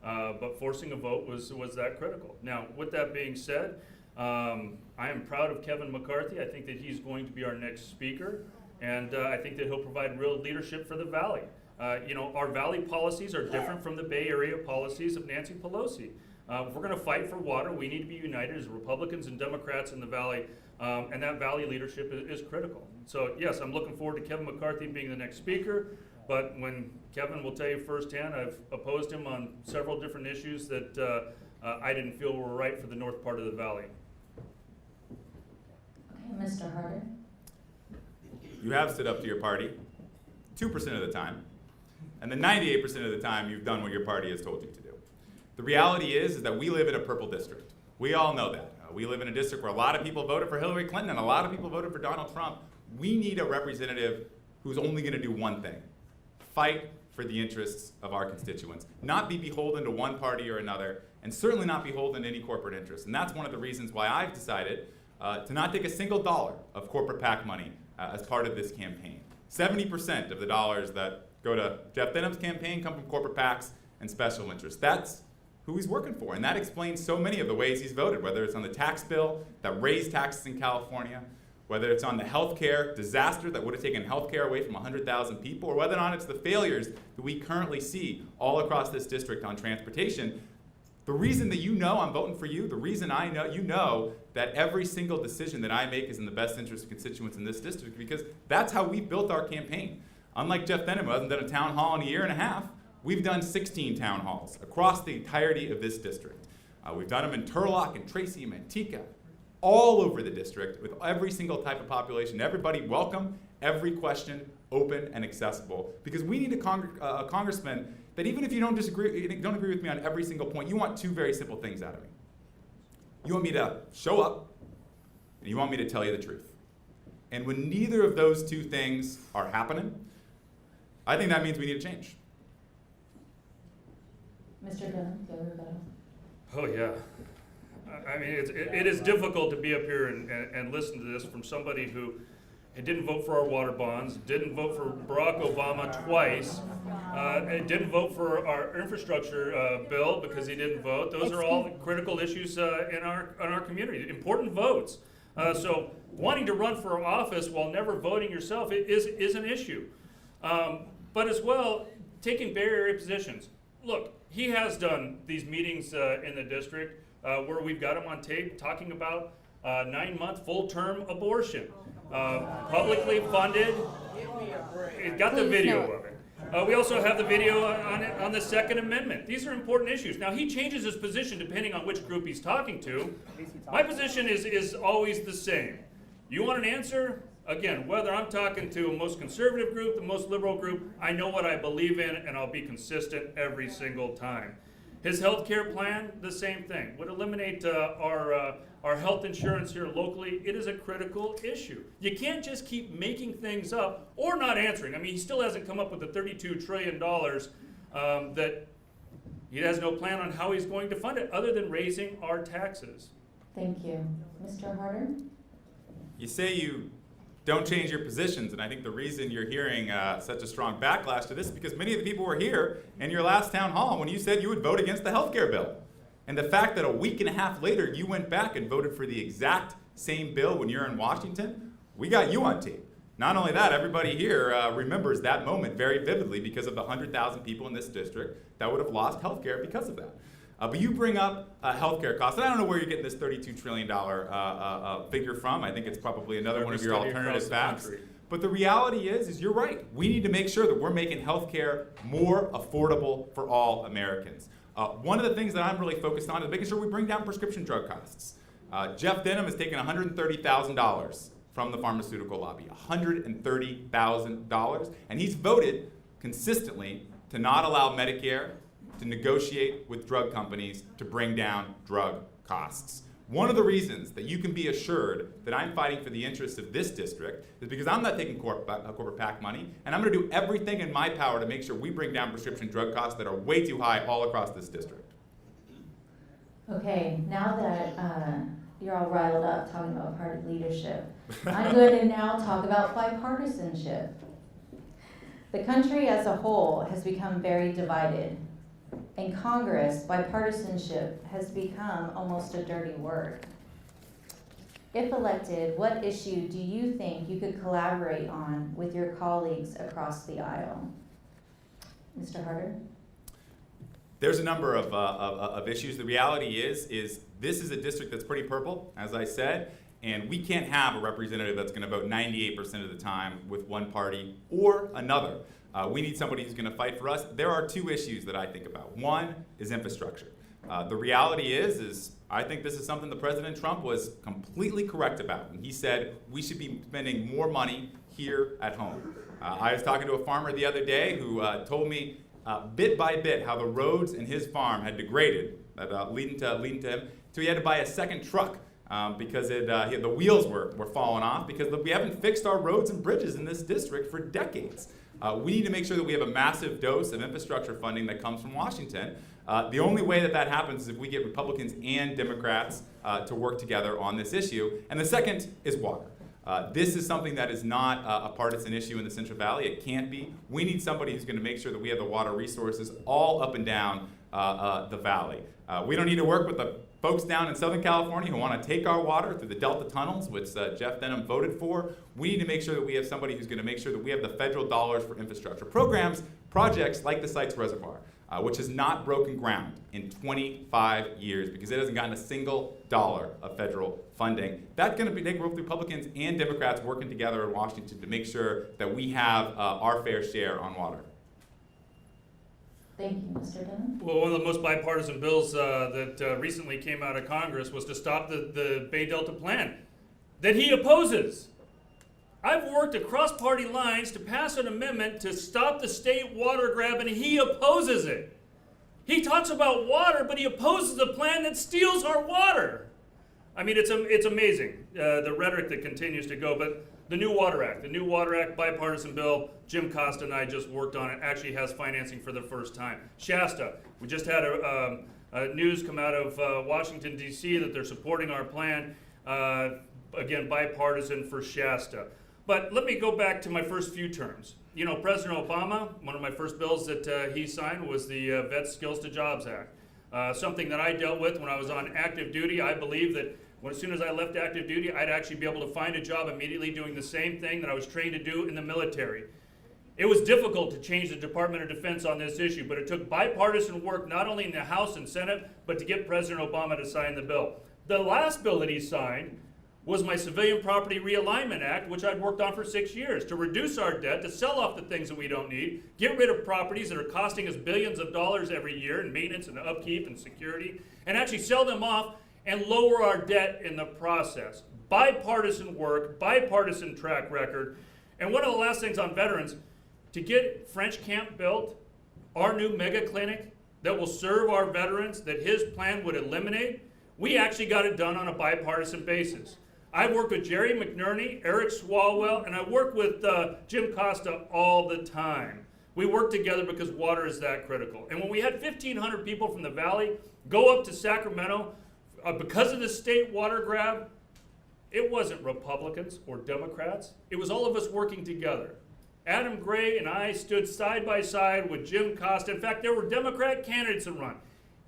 But forcing a vote was that critical. Now, with that being said, I am proud of Kevin McCarthy. I think that he's going to be our next speaker, and I think that he'll provide real leadership for the Valley. Our Valley policies are different from the Bay Area policies of Nancy Pelosi. If we're going to fight for water, we need to be united as Republicans and Democrats in the Valley, and that Valley leadership is critical. So yes, I'm looking forward to Kevin McCarthy being the next speaker, but when Kevin will tell you firsthand, I've opposed him on several different issues that I didn't feel were right for the north part of the Valley. Okay, Mr. Harder. You have stood up to your party 2% of the time, and then 98% of the time you've done what your party has told you to do. The reality is that we live in a purple district. We all know that. We live in a district where a lot of people voted for Hillary Clinton and a lot of people voted for Donald Trump. We need a representative who's only going to do one thing: fight for the interests of our constituents, not be beholden to one party or another, and certainly not beholden to any corporate interests. And that's one of the reasons why I've decided to not take a single dollar of corporate PAC money as part of this campaign. 70% of the dollars that go to Jeff Denham's campaign come from corporate PACs and special interests. That's who he's working for, and that explains so many of the ways he's voted, whether it's on the tax bill that raised taxes in California, whether it's on the healthcare disaster that would have taken healthcare away from 100,000 people, or whether or not it's the failures that we currently see all across this district on transportation. The reason that you know I'm voting for you, the reason I know you know that every single decision that I make is in the best interest of constituents in this district, because that's how we built our campaign. Unlike Jeff Denham, who hasn't done a town hall in a year and a half, we've done 16 town halls across the entirety of this district. We've done them in Turlock and Tracy and Manteca, all over the district with every single type of population. Everybody welcome, every question open and accessible, because we need a congressman that even if you don't agree with me on every single point, you want 2 very simple things out of me. You want me to show up, and you want me to tell you the truth. And when neither of those 2 things are happening, I think that means we need to change. Mr. Denham, go ahead. Oh yeah. I mean, it is difficult to be up here and listen to this from somebody who didn't vote for our water bonds, didn't vote for Barack Obama twice, and didn't vote for our infrastructure bill because he didn't vote. Those are all critical issues in our community, important votes. So wanting to run for office while never voting yourself is an issue. But as well, taking Bay Area positions. Look, he has done these meetings in the district where we've got him on tape talking about 9-month full-term abortion. Publicly funded. It got the video of it. We also have the video on the Second Amendment. These are important issues. Now, he changes his position depending on which group he's talking to. My position is always the same. You want an answer? Again, whether I'm talking to a most conservative group, the most liberal group, I know what I believe in, and I'll be consistent every single time. His health care plan, the same thing. Would eliminate our health insurance here locally. It is a critical issue. You can't just keep making things up or not answering. I mean, he still hasn't come up with the $32 trillion that he has no plan on how he's going to fund it other than raising our taxes. Thank you. Mr. Harder? You say you don't change your positions, and I think the reason you're hearing such a strong backlash to this is because many of the people were here in your last town hall when you said you would vote against the health care bill. And the fact that a week and a half later you went back and voted for the exact same bill when you're in Washington, we got you on tape. Not only that, everybody here remembers that moment very vividly because of the 100,000 people in this district that would have lost health care because of that. But you bring up healthcare costs, and I don't know where you're getting this $32 trillion figure from. I think it's probably another one of your alternative facts. But the reality is you're right. We need to make sure that we're making healthcare more affordable for all Americans. One of the things that I'm really focused on is making sure we bring down prescription drug costs. Jeff Denham has taken $130,000 from the pharmaceutical lobby, $130,000, and he's voted consistently to not allow Medicare to negotiate with drug companies to bring down drug costs. One of the reasons that you can be assured that I'm fighting for the interests of this district is because I'm not taking corporate PAC money, and I'm going to do everything in my power to make sure we bring down prescription drug costs that are way too high all across this district. Okay, now that you're all riled up talking about party leadership, I'm going to now talk about bipartisanship. The country as a whole has become very divided. In Congress, bipartisanship has become almost a dirty word. If elected, what issue do you think you could collaborate on with your colleagues across the aisle? Mr. Harder? There's a number of issues. The reality is this is a district that's pretty purple, as I said, and we can't have a representative that's going to vote 98% of the time with one party or another. We need somebody who's going to fight for us. There are two issues that I think about. One is infrastructure. The reality is I think this is something that President Trump was completely correct about when he said we should be spending more money here at home. I was talking to a farmer the other day who told me bit by bit how the roads in his farm had degraded, leading to him, so he had to buy a second truck because the wheels were falling off because we haven't fixed our roads and bridges in this district for decades. We need to make sure that we have a massive dose of infrastructure funding that comes from Washington. The only way that happens is if we get Republicans and Democrats to work together on this issue. And the second is water. This is something that is not a partisan issue in the Central Valley. It can't be. We need somebody who's going to make sure that we have the water resources all up and down the valley. We don't need to work with the folks down in Southern California who want to take our water through the Delta tunnels, which Jeff Denham voted for. We need to make sure that we have somebody who's going to make sure that we have the federal dollars for infrastructure programs, projects like the Sites Reservoir, which has not broken ground in 25 years because it hasn't gotten a single dollar of federal funding. That's going to take both Republicans and Democrats working together in Washington to make sure that we have our fair share on water. Thank you, Mr. Denham. Well, one of the most bipartisan bills that recently came out of Congress was to stop the Bay Delta plan that he opposes. I've worked across party lines to pass an amendment to stop the state water grab, and he opposes it. He talks about water, but he opposes a plan that steals our water. I mean, it's amazing, the rhetoric that continues to go, but the new Water Act, bipartisan bill, Jim Costa and I just worked on it, actually has financing for the first time. Shasta, we just had a news come out of Washington, D.C. that they're supporting our plan, again, bipartisan for Shasta. But let me go back to my first few terms. You know, President Obama, one of my first bills that he signed was the Vet Skills to Jobs Act. Something that I dealt with when I was on active duty. I believe that as soon as I left active duty, I'd actually be able to find a job immediately doing the same thing that I was trained to do in the military. It was difficult to change the Department of Defense on this issue, but it took bipartisan work not only in the House and Senate, but to get President Obama to sign the bill. The last bill that he signed was my Civilian Property Realignment Act, which I'd worked on for 6 years, to reduce our debt, to sell off the things that we don't need, get rid of properties that are costing us billions of dollars every year in maintenance and upkeep and security, and actually sell them off and lower our debt in the process. Bipartisan work, bipartisan track record. And one of the last things on veterans, to get French Camp built, our new mega clinic that will serve our veterans, that his plan would eliminate, we actually got it done on a bipartisan basis. I work with Jerry McNerney, Eric Swalwell, and I work with Jim Costa all the time. We work together because water is that critical. And when we had 1,500 people from the Valley go up to Sacramento because of the state water grab, it wasn't Republicans or Democrats. It was all of us working together. Adam Gray and I stood side by side with Jim Costa. In fact, there were Democrat candidates that run.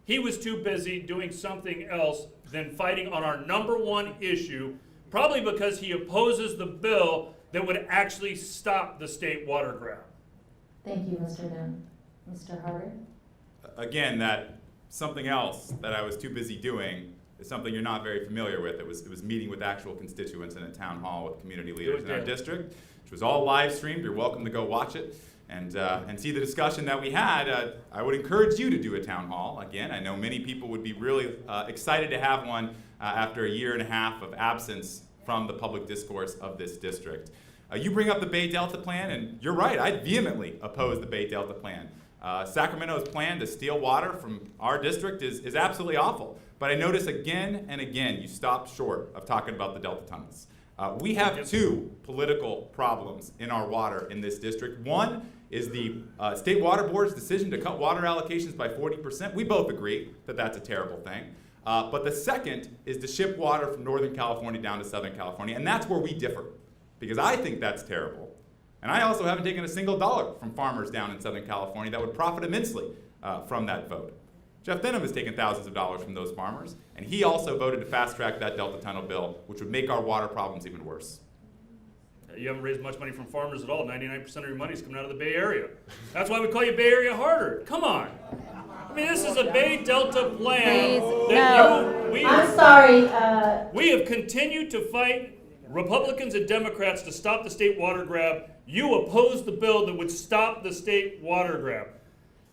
He was too busy doing something else than fighting on our #1 issue, probably because he opposes the bill that would actually stop the state water grab. Thank you, Mr. Denham. Mr. Harder? Again, that something else that I was too busy doing is something you're not very familiar with. It was meeting with actual constituents in a town hall with community leaders in our district, which was all live streamed. You're welcome to go watch it and see the discussion that we had. I would encourage you to do a town hall. Again, I know many people would be really excited to have one after a year and a half of absence from the public discourse of this district. You bring up the Bay Delta plan, and you're right, I vehemently oppose the Bay Delta plan. Sacramento's plan to steal water from our district is absolutely awful. But I notice again and again you stop short of talking about the Delta tunnels. We have two political problems in our water in this district. One is the State Water Board's decision to cut water allocations by 40%. We both agree that that's a terrible thing. But the second is to ship water from Northern California down to Southern California, and that's where we differ, because I think that's terrible. And I also haven't taken a single dollar from farmers down in Southern California that would profit immensely from that vote. Jeff Denham has taken thousands of dollars from those farmers, and he also voted to fast-track that Delta Tunnel bill, which would make our water problems even worse. You haven't raised much money from farmers at all. 99% of your money is coming out of the Bay Area. That's why we call you Bay Area Harder. Come on. I mean, this is a Bay Delta plan. I'm sorry. We have continued to fight Republicans and Democrats to stop the state water grab. You opposed the bill that would stop the state water grab.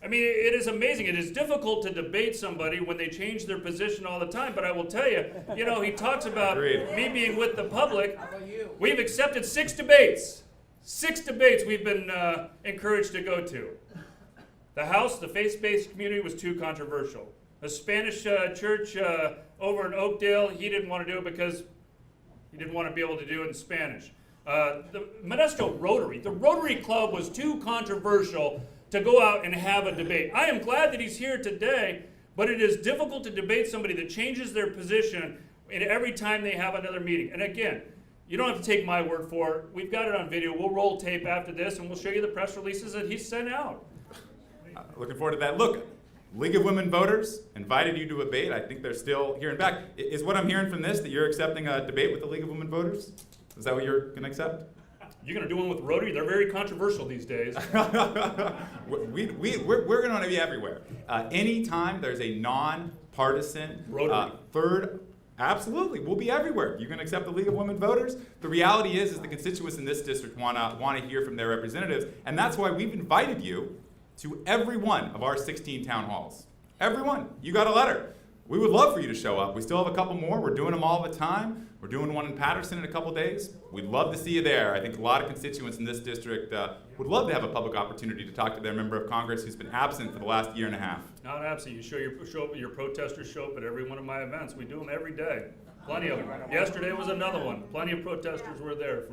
I mean, it is amazing. It is difficult to debate somebody when they change their position all the time, but I will tell you, he talks about me being with the public. We've accepted 6 debates. 6 debates we've been encouraged to go to. The House, the faith-based community, was too controversial. The Spanish church over in Oakdale, he didn't want to do it because he didn't want to be able to do it in Spanish. The Modesto Rotary, the Rotary Club was too controversial to go out and have a debate. I am glad that he's here today, but it is difficult to debate somebody that changes their position every time they have another meeting. And again, you don't have to take my word for it. We've got it on video. We'll roll tape after this, and we'll show you the press releases that he sent out. Looking forward to that. Look, League of Women Voters invited you to a debate. I think they're still hearing back. Is what I'm hearing from this that you're accepting a debate with the League of Women Voters? Is that what you're going to accept? You're going to do one with Rotary? They're very controversial these days. We're going to be everywhere. Anytime there's a non-partisan third, absolutely, we'll be everywhere. You're going to accept the League of Women Voters? The reality is the constituents in this district want to hear from their representatives, and that's why we've invited you to every one of our 16 town halls. Every one. You got a letter. We would love for you to show up. We still have a couple more. We're doing them all the time. We're doing one in Patterson in a couple days. We'd love to see you there. I think a lot of constituents in this district would love to have a public opportunity to talk to their member of Congress who's been absent for the last year and a half. Not absent. You show up. Your protesters show up at every one of my events. We do them every day. Plenty of them. Yesterday was another one. Plenty of protesters were there.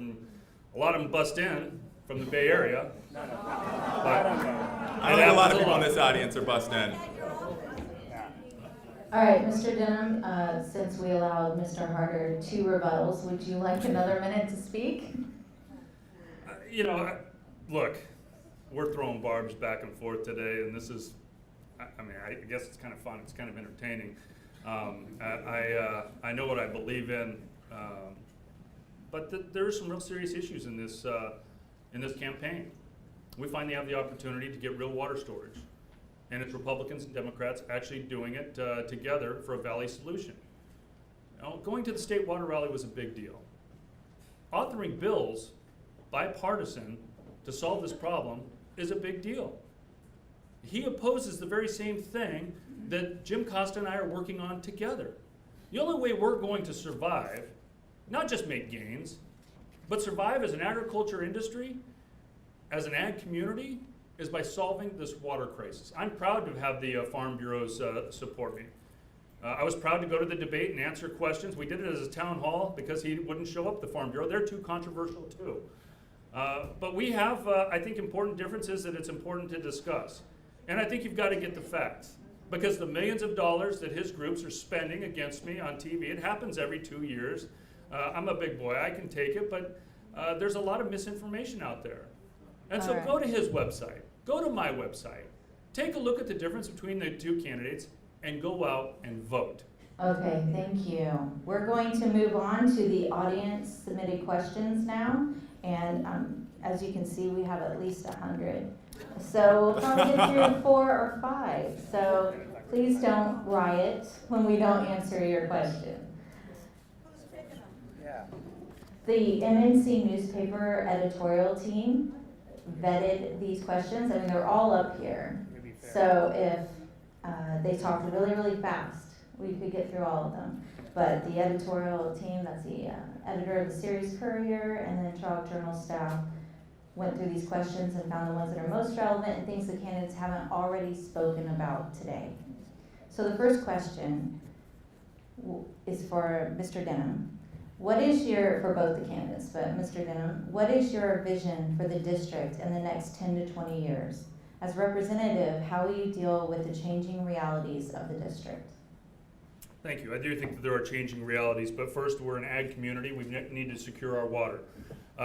A lot of them bust in from the Bay Area. I think a lot of people in this audience are bust in. All right, Mr. Denham, since we allowed Mr. Harder 2 rebuttals, would you like another minute to speak? Look, we're throwing barbs back and forth today, and this is, I guess it's kind of fun. It's kind of entertaining. I know what I believe in, but there are some real serious issues in this campaign. We finally have the opportunity to get real water storage. And it's Republicans and Democrats actually doing it together for a Valley solution. Now, going to the state water rally was a big deal. Authoring bills, bipartisan, to solve this problem is a big deal. He opposes the very same thing that Jim Costa and I are working on together. The only way we're going to survive, not just make gains, but survive as an agriculture industry, as an ag community, is by solving this water crisis. I'm proud to have the Farm Bureaus support me. I was proud to go to the debate and answer questions. We did it as a town hall because he wouldn't show up, the Farm Bureau. They're too controversial too. But we have, I think, important differences that it's important to discuss. And I think you've got to get the facts. Because the millions of dollars that his groups are spending against me on TV, it happens every 2 years. I'm a big boy, I can take it, but there's a lot of misinformation out there. And so go to his website, go to my website, take a look at the difference between the two candidates, and go out and vote. Okay, thank you. We're going to move on to the audience submitted questions now. And as you can see, we have at least 100. So we'll probably get through 4 or 5. So please don't riot when we don't answer your question. The MNC newspaper editorial team vetted these questions. I mean, they're all up here. So if they talked really, really fast, we could get through all of them. But the editorial team, that's the editor of the Series Courier and then Turlock Journal staff, went through these questions and found the ones that are most relevant and things the candidates haven't already spoken about today. So the first question is for Mr. Denham. What is your, for both the candidates, but Mr. Denham, what is your vision for the district in the next 10 to 20 years? As representative, how will you deal with the changing realities of the district? Thank you. I do think that there are changing realities, but first, we're an ag community. We need to secure our water.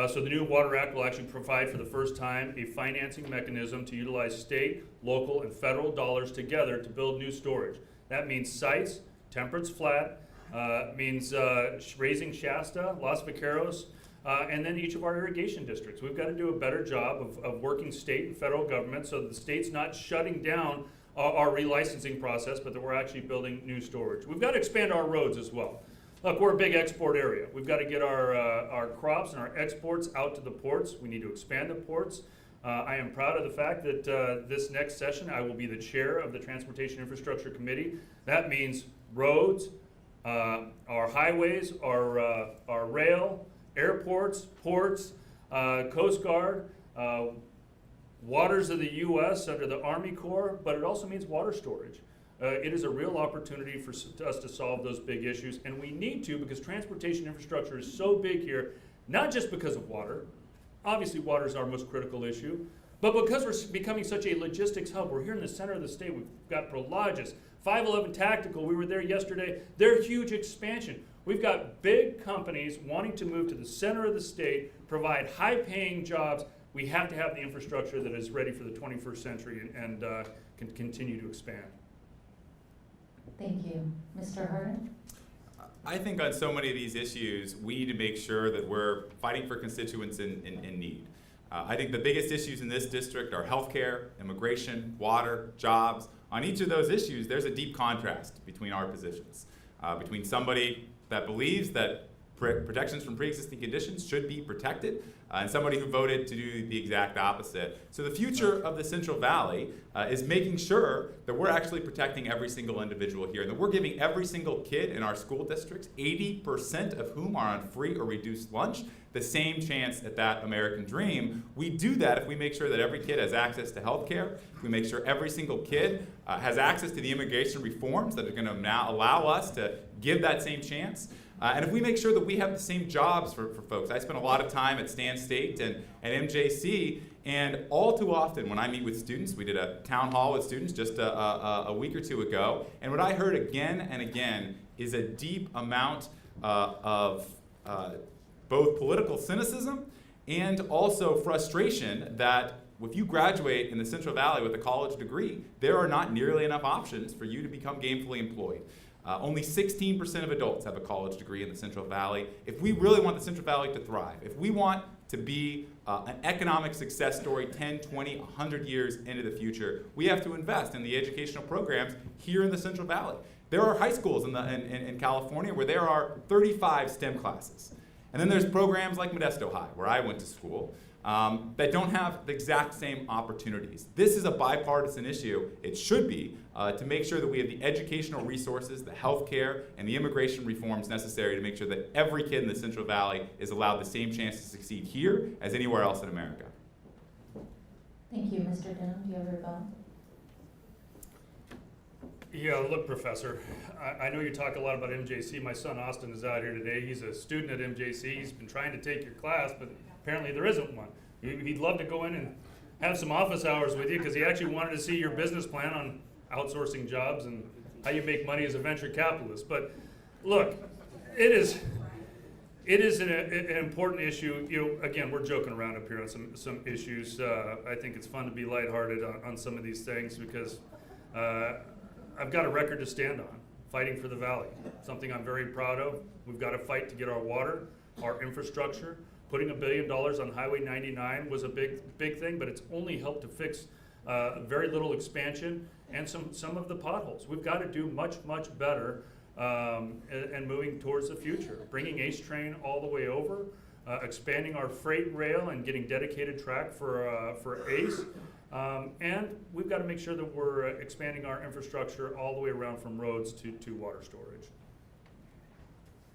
So the new Water Act will actually provide for the first time a financing mechanism to utilize state, local, and federal dollars together to build new storage. That means sites, Temperance Flat, means raising Shasta, Los Vaqueros, and then each of our irrigation districts. We've got to do a better job of working state and federal government so that the state's not shutting down our relicensing process, but that we're actually building new storage. We've got to expand our roads as well. Look, we're a big export area. We've got to get our crops and our exports out to the ports. We need to expand the ports. I am proud of the fact that this next session I will be the chair of the Transportation Infrastructure Committee. That means roads, our highways, our rail, airports, ports, Coast Guard, waters of the U.S. under the Army Corps, but it also means water storage. It is a real opportunity for us to solve those big issues, and we need to because transportation infrastructure is so big here, not just because of water. Obviously, water is our most critical issue, but because we're becoming such a logistics hub. We're here in the center of the state. We've got Prologis, 511 Tactical. We were there yesterday. They're huge expansion. We've got big companies wanting to move to the center of the state, provide high-paying jobs. We have to have the infrastructure that is ready for the 21st century and can continue to expand. Thank you. Mr. Hardin? I think on so many of these issues, we need to make sure that we're fighting for constituents in need. I think the biggest issues in this district are healthcare, immigration, water, jobs. On each of those issues, there's a deep contrast between our positions. Between somebody that believes that protections from pre-existing conditions should be protected, and somebody who voted to do the exact opposite. So the future of the Central Valley is making sure that we're actually protecting every single individual here, and that we're giving every single kid in our school districts, 80% of whom are on free or reduced lunch, the same chance at that American dream. We do that if we make sure that every kid has access to health care, if we make sure every single kid has access to the immigration reforms that are going to now allow us to give that same chance. And if we make sure that we have the same jobs for folks. I spent a lot of time at Stan State and at MJC, and all too often when I meet with students, we did a town hall with students just a week or two ago, and what I heard again and again is a deep amount of both political cynicism and also frustration that if you graduate in the Central Valley with a college degree, there are not nearly enough options for you to become gainfully employed. Only 16% of adults have a college degree in the Central Valley. If we really want the Central Valley to thrive, if we want to be an economic success story 10, 20, 100 years into the future, we have to invest in the educational programs here in the Central Valley. There are high schools in California where there are 35 STEM classes. And then there's programs like Modesto High, where I went to school, that don't have the exact same opportunities. This is a bipartisan issue. It should be, to make sure that we have the educational resources, the health care, and the immigration reforms necessary to make sure that every kid in the Central Valley is allowed the same chance to succeed here as anywhere else in America. Thank you, Mr. Denham. Do you have a rebuttal? Yeah, look, Professor, I know you talk a lot about MJC. My son Austin is out here today. He's a student at MJC. He's been trying to take your class, but apparently there isn't one. He'd love to go in and have some office hours with you because he actually wanted to see your business plan on outsourcing jobs and how you make money as a venture capitalist. But look, it is an important issue. You know, again, we're joking around up here on some issues. I think it's fun to be lighthearted on some of these things because I've got a record to stand on, fighting for the Valley, something I'm very proud of. We've got to fight to get our water, our infrastructure. Putting $1 billion on Highway 99 was a big thing, but it's only helped to fix very little expansion and some of the potholes. We've got to do much better and moving towards the future. Bringing ACE train all the way over, expanding our freight rail and getting dedicated track for ACE. And we've got to make sure that we're expanding our infrastructure all the way around from roads to water storage.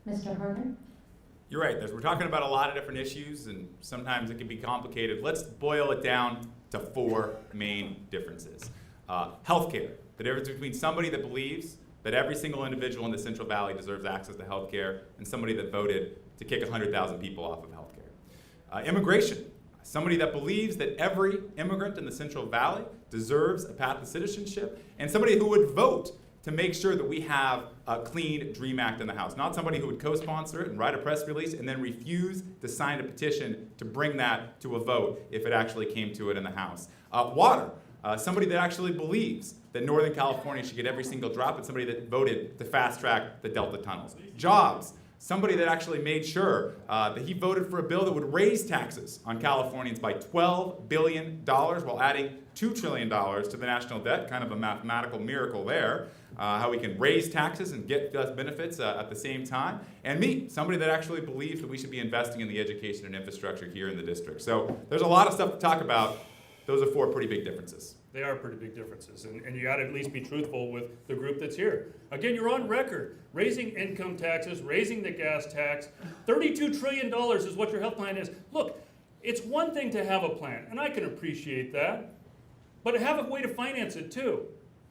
Mr. Harder? You're right. We're talking about a lot of different issues, and sometimes it can be complicated. Let's boil it down to 4 main differences. Healthcare, the difference between somebody that believes that every single individual in the Central Valley deserves access to healthcare and somebody that voted to kick 100,000 people off of healthcare. Immigration, somebody that believes that every immigrant in the Central Valley deserves a path to citizenship, and somebody who would vote to make sure that we have a clean DREAM Act in the House. Not somebody who would co-sponsor it and write a press release and then refuse to sign a petition to bring that to a vote if it actually came to it in the House. Water, somebody that actually believes that Northern California should get every single drop, and somebody that voted to fast track the Delta tunnels. Jobs, somebody that actually made sure that he voted for a bill that would raise taxes on Californians by $12 billion while adding $2 trillion to the national debt, kind of a mathematical miracle there. How we can raise taxes and get benefits at the same time. And me, somebody that actually believes that we should be investing in the education and infrastructure here in the district. So there's a lot of stuff to talk about. Those are 4 pretty big differences. They are pretty big differences, and you got to at least be truthful with the group that's here. Again, you're on record, raising income taxes, raising the gas tax. $32 trillion is what your health plan is. Look, it's one thing to have a plan, and I can appreciate that, but have a way to finance it too.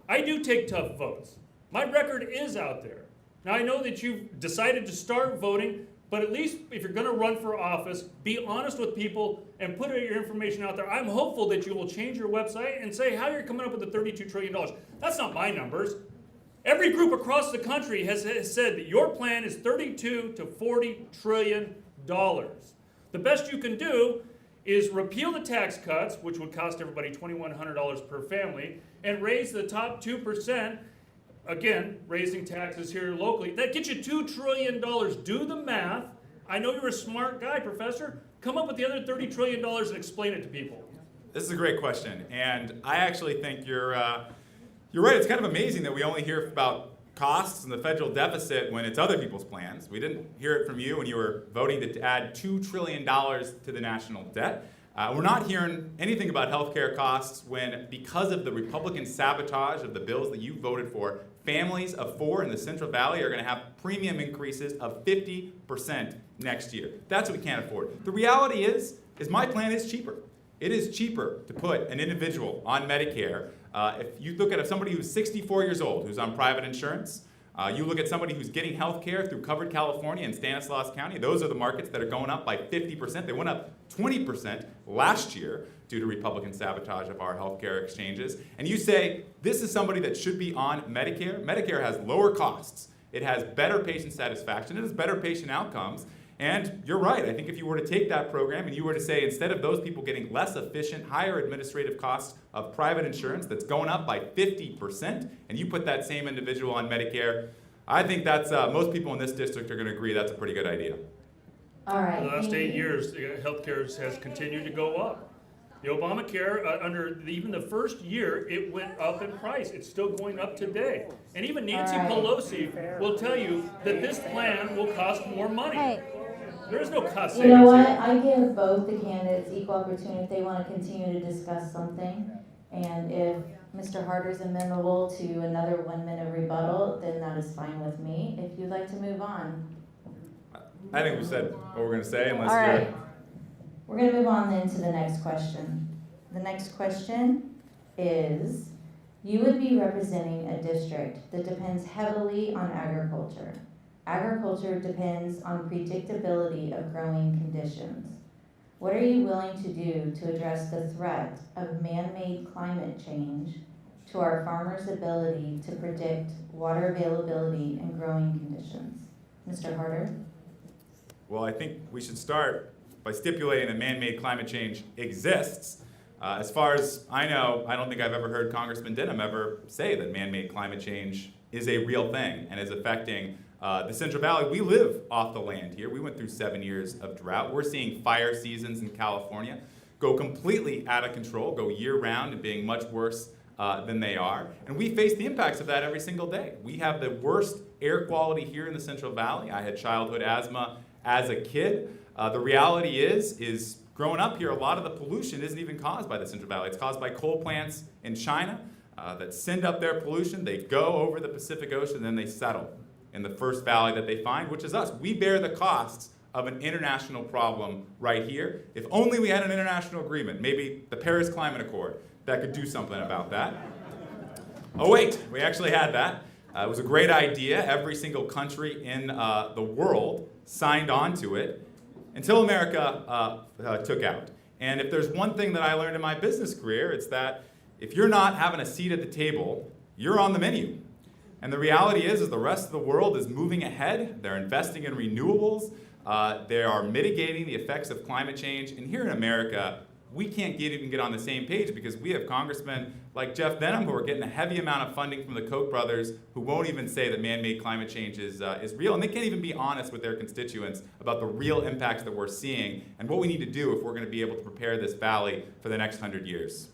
I do take tough votes. My record is out there. Now I know that you've decided to start voting, but at least if you're gonna run for office, be honest with people and put your information out there. I'm hopeful that you will change your website and say how you're coming up with the $32 trillion. That's not my numbers. Every group across the country has said that your plan is $32 to $40 trillion. The best you can do is repeal the tax cuts, which would cost everybody $2,100 per family, and raise the top 2%, again, raising taxes here locally. That gets you $2 trillion. Do the math. I know you're a smart guy, Professor. Come up with the other $30 trillion and explain it to people. This is a great question, and I actually think you're right. It's kind of amazing that we only hear about costs and the federal deficit when it's other people's plans. We didn't hear it from you when you were voting to add $2 trillion to the national debt. We're not hearing anything about healthcare costs when, because of the Republican sabotage of the bills that you voted for, families of 4 in the Central Valley are going to have premium increases of 50% next year. That's what we can't afford. The reality is my plan is cheaper. It is cheaper to put an individual on Medicare. If you look at somebody who's 64 years old, who's on private insurance, you look at somebody who's getting health care through Covered California and Stanislaus County, those are the markets that are going up by 50%. They went up 20% last year due to Republican sabotage of our health care exchanges. And you say, this is somebody that should be on Medicare. Medicare has lower costs. It has better patient satisfaction. It has better patient outcomes. And you're right. I think if you were to take that program and you were to say, instead of those people getting less efficient, higher administrative costs of private insurance that's going up by 50%, and you put that same individual on Medicare, I think that's, most people in this district are going to agree that's a pretty good idea. All right. For the last thank 8 you. years, healthcare has continued to go up. The Obamacare, even the first year, it went up in price. It's still going up today. And even Nancy All right. Pelosi will tell you that this plan will cost more money. Hey. There is no cost You know savings what? here. I give both the candidates equal opportunity if they want to continue to discuss something. And if Mr. Harder's amenable to another 1 minute rebuttal, then that is fine with me. If you'd like to move on. I think we said what we're going to say, unless All you're. right. We're going to move on then to the next question. The next question is, you would be representing a district that depends heavily on agriculture. Agriculture depends on predictability of growing conditions. What are you willing to do to address the threat of man-made climate change to our farmers' ability to predict water availability and growing conditions? Mr. Harder? Well, I think we should start by stipulating that man-made climate change exists. As far as I know, I don't think I've ever heard Congressman Denham ever say that man-made climate change is a real thing and is affecting the Central Valley. We live off the land here. We went through 7 years of drought. We're seeing fire seasons in California go completely out of control, go year-round and being much worse than they are. And we face the impacts of that every single day. We have the worst air quality here in the Central Valley. I had childhood asthma as a kid. The reality is growing up here, a lot of the pollution isn't even caused by the Central Valley. It's caused by coal plants in China that send up their pollution. They go over the Pacific Ocean, and then they settle in the first valley that they find, which is us. We bear the costs of an international problem right here. If only we had an international agreement, maybe the Paris Climate Accord, that could do something about that. Oh wait, we actually had that. It was a great idea. Every single country in the world signed on to it until America took out. And if there's one thing that I learned in my business career, it's that if you're not having a seat at the table, you're on the menu. And the reality is the rest of the world is moving ahead. They're investing in renewables. They are mitigating the effects of climate change. And here in America, we can't even get on the same page because we have congressmen like Jeff Denham who are getting a heavy amount of funding from the Koch brothers who won't even say that man-made climate change is real. And they can't even be honest with their constituents about the real impacts that we're seeing and what we need to do if we're going to be able to prepare this valley for the next 100 years.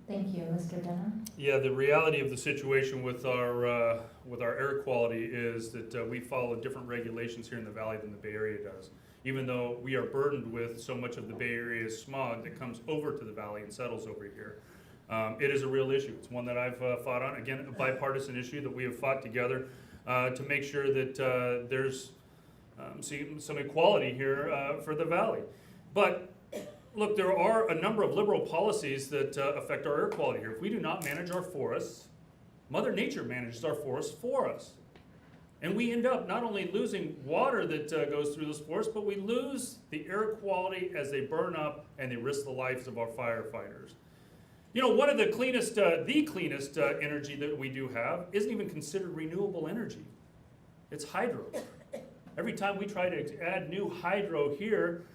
Thank you, Mr. Denham. Yeah, the reality of the situation with our air quality is that we follow different regulations here in the valley than the Bay Area does. Even though we are burdened with so much of the Bay Area's smog that comes over to the valley and settles over here. It is a real issue. It's one that I've fought on. Again, a bipartisan issue that we have fought together to make sure that there's some equality here for the valley. But look, there are a number of liberal policies that affect our air quality here. If we do not manage our forests, Mother Nature manages our forests for us. And we end up not only losing water that goes through those forests, but we lose the air quality as they burn up and they risk the lives of our firefighters. You know, one of the cleanest energy that we do have isn't even considered renewable energy. It's hydro. Every time we try to add new hydro here,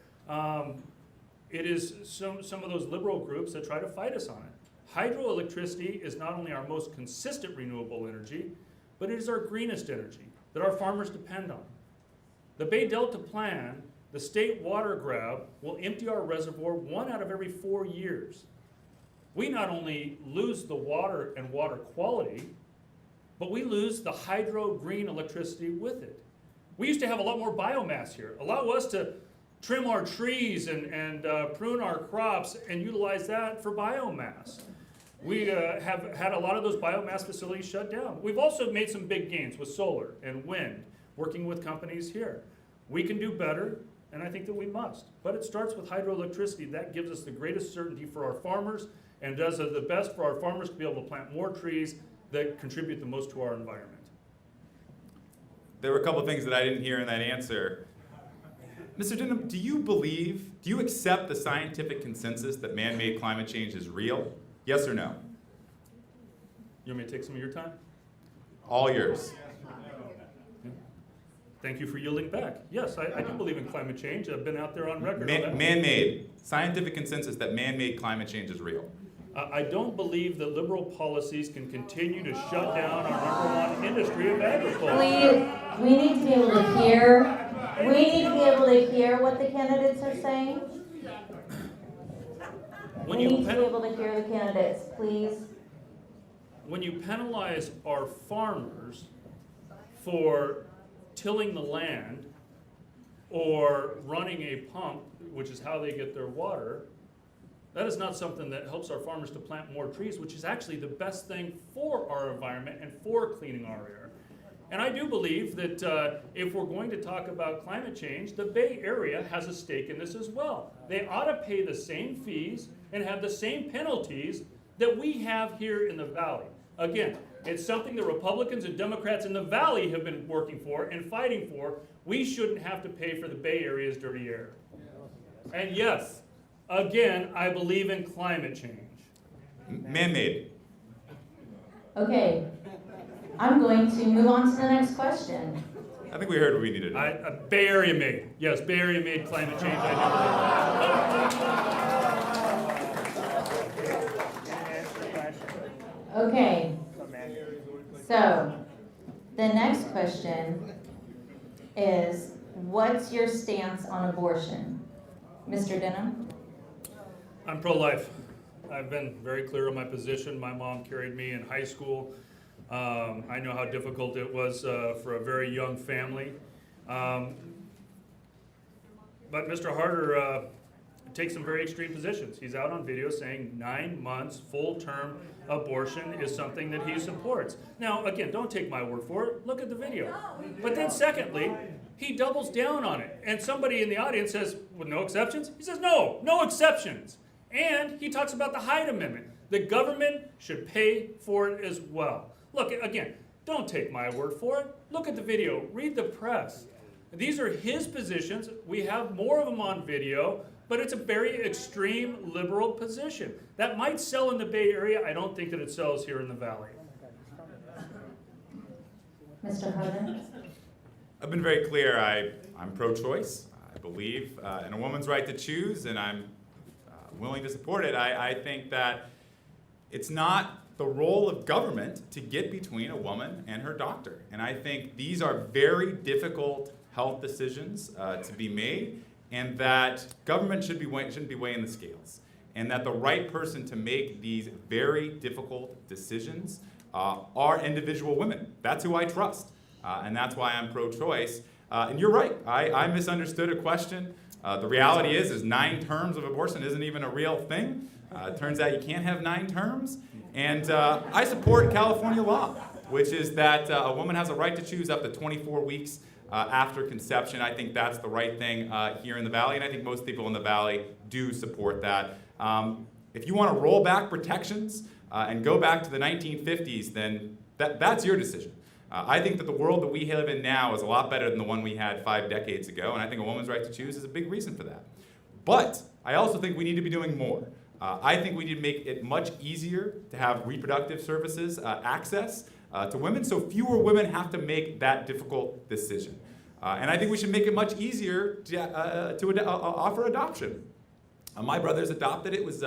it is some of those liberal groups that try to fight us on it. Hydroelectricity is not only our most consistent renewable energy, but it is our greenest energy that our farmers depend on. The Bay Delta Plan, the state water grab, will empty our reservoir 1 out of every 4 years. We not only lose the water and water quality, but we lose the hydro green electricity with it. We used to have a lot more biomass here. Allow us to trim our trees and prune our crops and utilize that for biomass. We have had a lot of those biomass facilities shut down. We've also made some big gains with solar and wind, working with companies here. We can do better, and I think that we must. But it starts with hydroelectricity. That gives us the greatest certainty for our farmers and does the best for our farmers to be able to plant more trees that contribute the most to our environment. There were a couple of things that I didn't hear in that answer. Mr. Denham, do you accept the scientific consensus that man-made climate change is real? Yes or no? You want me to take some of your time? All yours. Thank you for yielding back. Yes, I do believe in climate change. I've been out there on record. Man-made. Scientific consensus that man-made climate change is real. I don't believe that liberal policies can continue to shut down our #1 industry of agriculture. Please, we need to be able to hear, what the candidates are saying. When We you need to be pen- able to hear the candidates, please. when you penalize our farmers for tilling the land or running a pump, which is how they get their water, that is not something that helps our farmers to plant more trees, which is actually the best thing for our environment and for cleaning our air. And I do believe that if we're going to talk about climate change, the Bay Area has a stake in this as well. They ought to pay the same fees and have the same penalties that we have here in the Valley. Again, it's something the Republicans and Democrats in the Valley have been working for and fighting for. We shouldn't have to pay for the Bay Area's dirty air. And yes, again, I believe in climate change. Man-made. Okay, I'm going to move on to the next question. I think we heard what we needed. Bay Area made. Yes, Bay Area made climate change. I Okay, so the next question is, what's your stance on abortion? Mr. Denham? I'm pro-life. I've been very clear on my position. My mom carried me in high school. I know how difficult it was for a very young family. But Mr. Harder takes some very extreme positions. He's out on video saying 9 months full-term abortion is something that he supports. Now, again, don't take my word for it. Look at the video. But then secondly, he doubles down on it. And somebody in the audience says, with no exceptions? He says, no exceptions. And he talks about the Hyde Amendment. The government should pay for it as well. Look, again, don't take my word for it. Look at the video. Read the press. These are his positions. We have more of them on video, but it's a very extreme liberal position. That might sell in the Bay Area. I don't think that it sells here in the Valley. Mr. Harder? I've been very clear. I'm pro-choice. I believe in a woman's right to choose, and I'm willing to support it. I think that it's not the role of government to get between a woman and her doctor. And I think these are very difficult health decisions to be made, and that government shouldn't be weighing the scales. And that the right person to make these very difficult decisions are individual women. That's who I trust. And that's why I'm pro-choice. And you're right, I misunderstood a question. The reality is 9 terms of abortion isn't even a real thing. It turns out you can't have 9 terms. And I support California law, which is that a woman has a right to choose up to 24 weeks after conception. I think that's the right thing here in the Valley, and I think most people in the Valley do support that. If you want to roll back protections and go back to the 1950s, then that's your decision. I think that the world that we live in now is a lot better than the one we had 5 decades ago, and I think a woman's right to choose is a big reason for that. But I also think we need to be doing more. I think we need to make it much easier to have reproductive services access to women, so fewer women have to make that difficult decision. And I think we should make it much easier to offer adoption. My brothers adopted. It was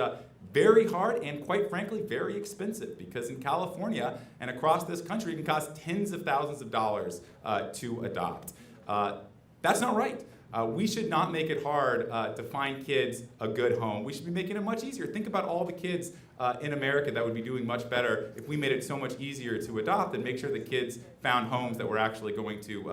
very hard and, quite frankly, very expensive, because in California and across this country it can cost tens of thousands of dollars to adopt. That's not right. We should not make it hard to find kids a good home. We should be making it much easier. Think about all the kids in America that would be doing much better if we made it so much easier to adopt and make sure that kids found homes that were actually going to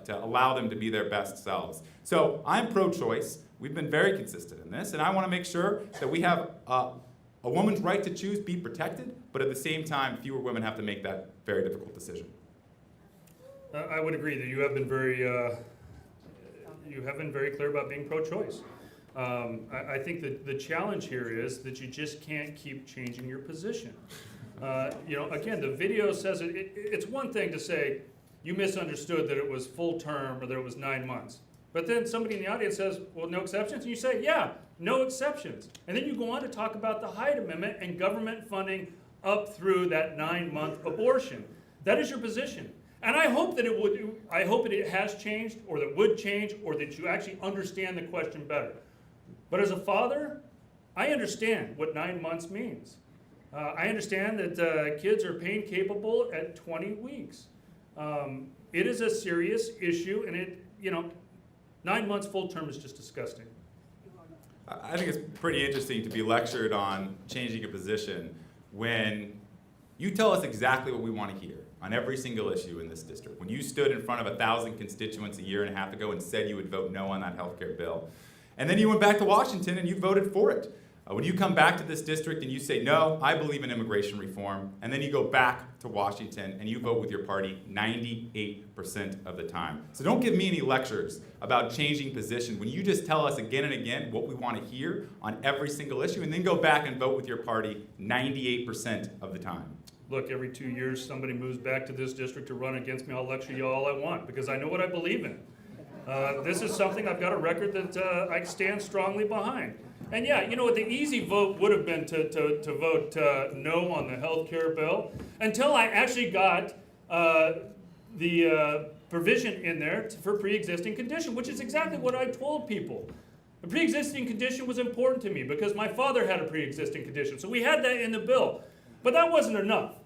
allow them to be their best selves. So I'm pro-choice. We've been very consistent in this, and I want to make sure that we have a woman's right to choose be protected, but at the same time, fewer women have to make that very difficult decision. I would agree that you have been very clear about being pro-choice. I think that the challenge here is that you just can't keep changing your position. Again, the video says it's one thing to say you misunderstood that it was full term or that it was 9 months. But then somebody in the audience says, well, no exceptions? And you say, yeah, no exceptions. And then you go on to talk about the Hyde Amendment and government funding up through that 9-month abortion. That is your position. And I hope that it has changed, or that would change, or that you actually understand the question better. But as a father, I understand what 9 months means. I understand that kids are pain capable at 20 weeks. It is a serious issue, and 9 months full term is just disgusting. I think it's pretty interesting to be lectured on changing a position when you tell us exactly what we want to hear on every single issue in this district. When you stood in front of 1,000 constituents a year and a half ago and said you would vote no on that health care bill, and then you went back to Washington and you voted for it. When you come back to this district and you say, no, I believe in immigration reform, and then you go back to Washington and you vote with your party 98% of the time. So don't give me any lectures about changing position when you just tell us again and again what we want to hear on every single issue, and then go back and vote with your party 98% of the time. Look, every 2 years somebody moves back to this district to run against me. I'll lecture you all I want because I know what I believe in. This is something I've got a record that I stand strongly behind. And yeah, the easy vote would have been to vote no on the health care bill until I actually got the provision in there for pre-existing condition, which is exactly what I told people. The pre-existing condition was important to me because my father had a pre-existing condition. So we had that in the bill. But that wasn't enough.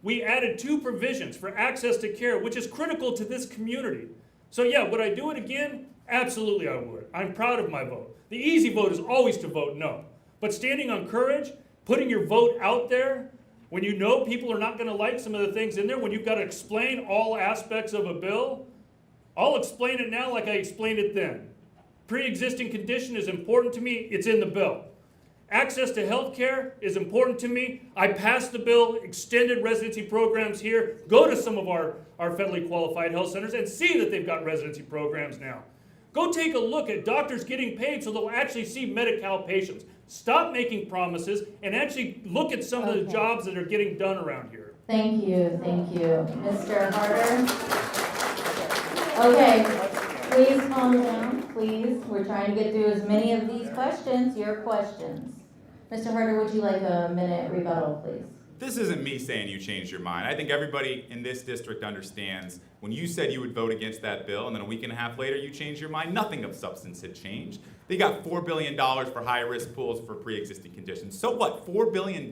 We added 2 provisions for access to care, which is critical to this community. So yeah, would I do it again? Absolutely I would. I'm proud of my vote. The easy vote is always to vote no. But standing on courage, putting your vote out there, when you know people are not going to like some of the things in there, when you've got to explain all aspects of a bill, I'll explain it now like I explained it then. Pre-existing condition is important to me. It's in the bill. Access to health care is important to me. I passed the bill, extended residency programs here. Go to some of our federally qualified health centers and see that they've got residency programs now. Go take a look at doctors getting paid so they'll actually see Medi-Cal patients. Stop making promises and actually look at some of the jobs that are getting done around here. Thank you. Mr. Harder? Okay, please calm down, please. We're trying to get through as many of these questions, your questions. Mr. Harder, would you like a minute rebuttal, please? This isn't me saying you changed your mind. I think everybody in this district understands when you said you would vote against that bill and then a week and a half later you changed your mind, nothing of substance had changed. They got $4 billion for high-risk pools for pre-existing conditions. So what, $4 billion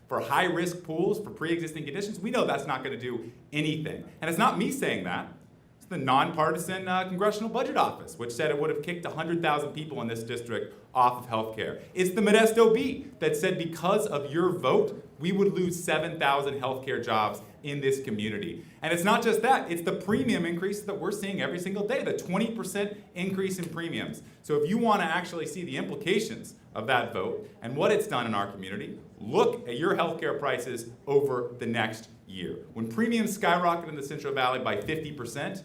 for high-risk pools for pre-existing conditions? We know that's not going to do anything. And it's not me saying that. It's the nonpartisan Congressional Budget Office, which said it would have kicked 100,000 people in this district off of health care. It's the Modesto Bee that said because of your vote, we would lose 7,000 healthcare jobs in this community. And it's not just that, it's the premium increase that we're seeing every single day, the 20% increase in premiums. So if you want to actually see the implications of that vote and what it's done in our community, look at your healthcare prices over the next year. When premiums skyrocket in the Central Valley by 50%,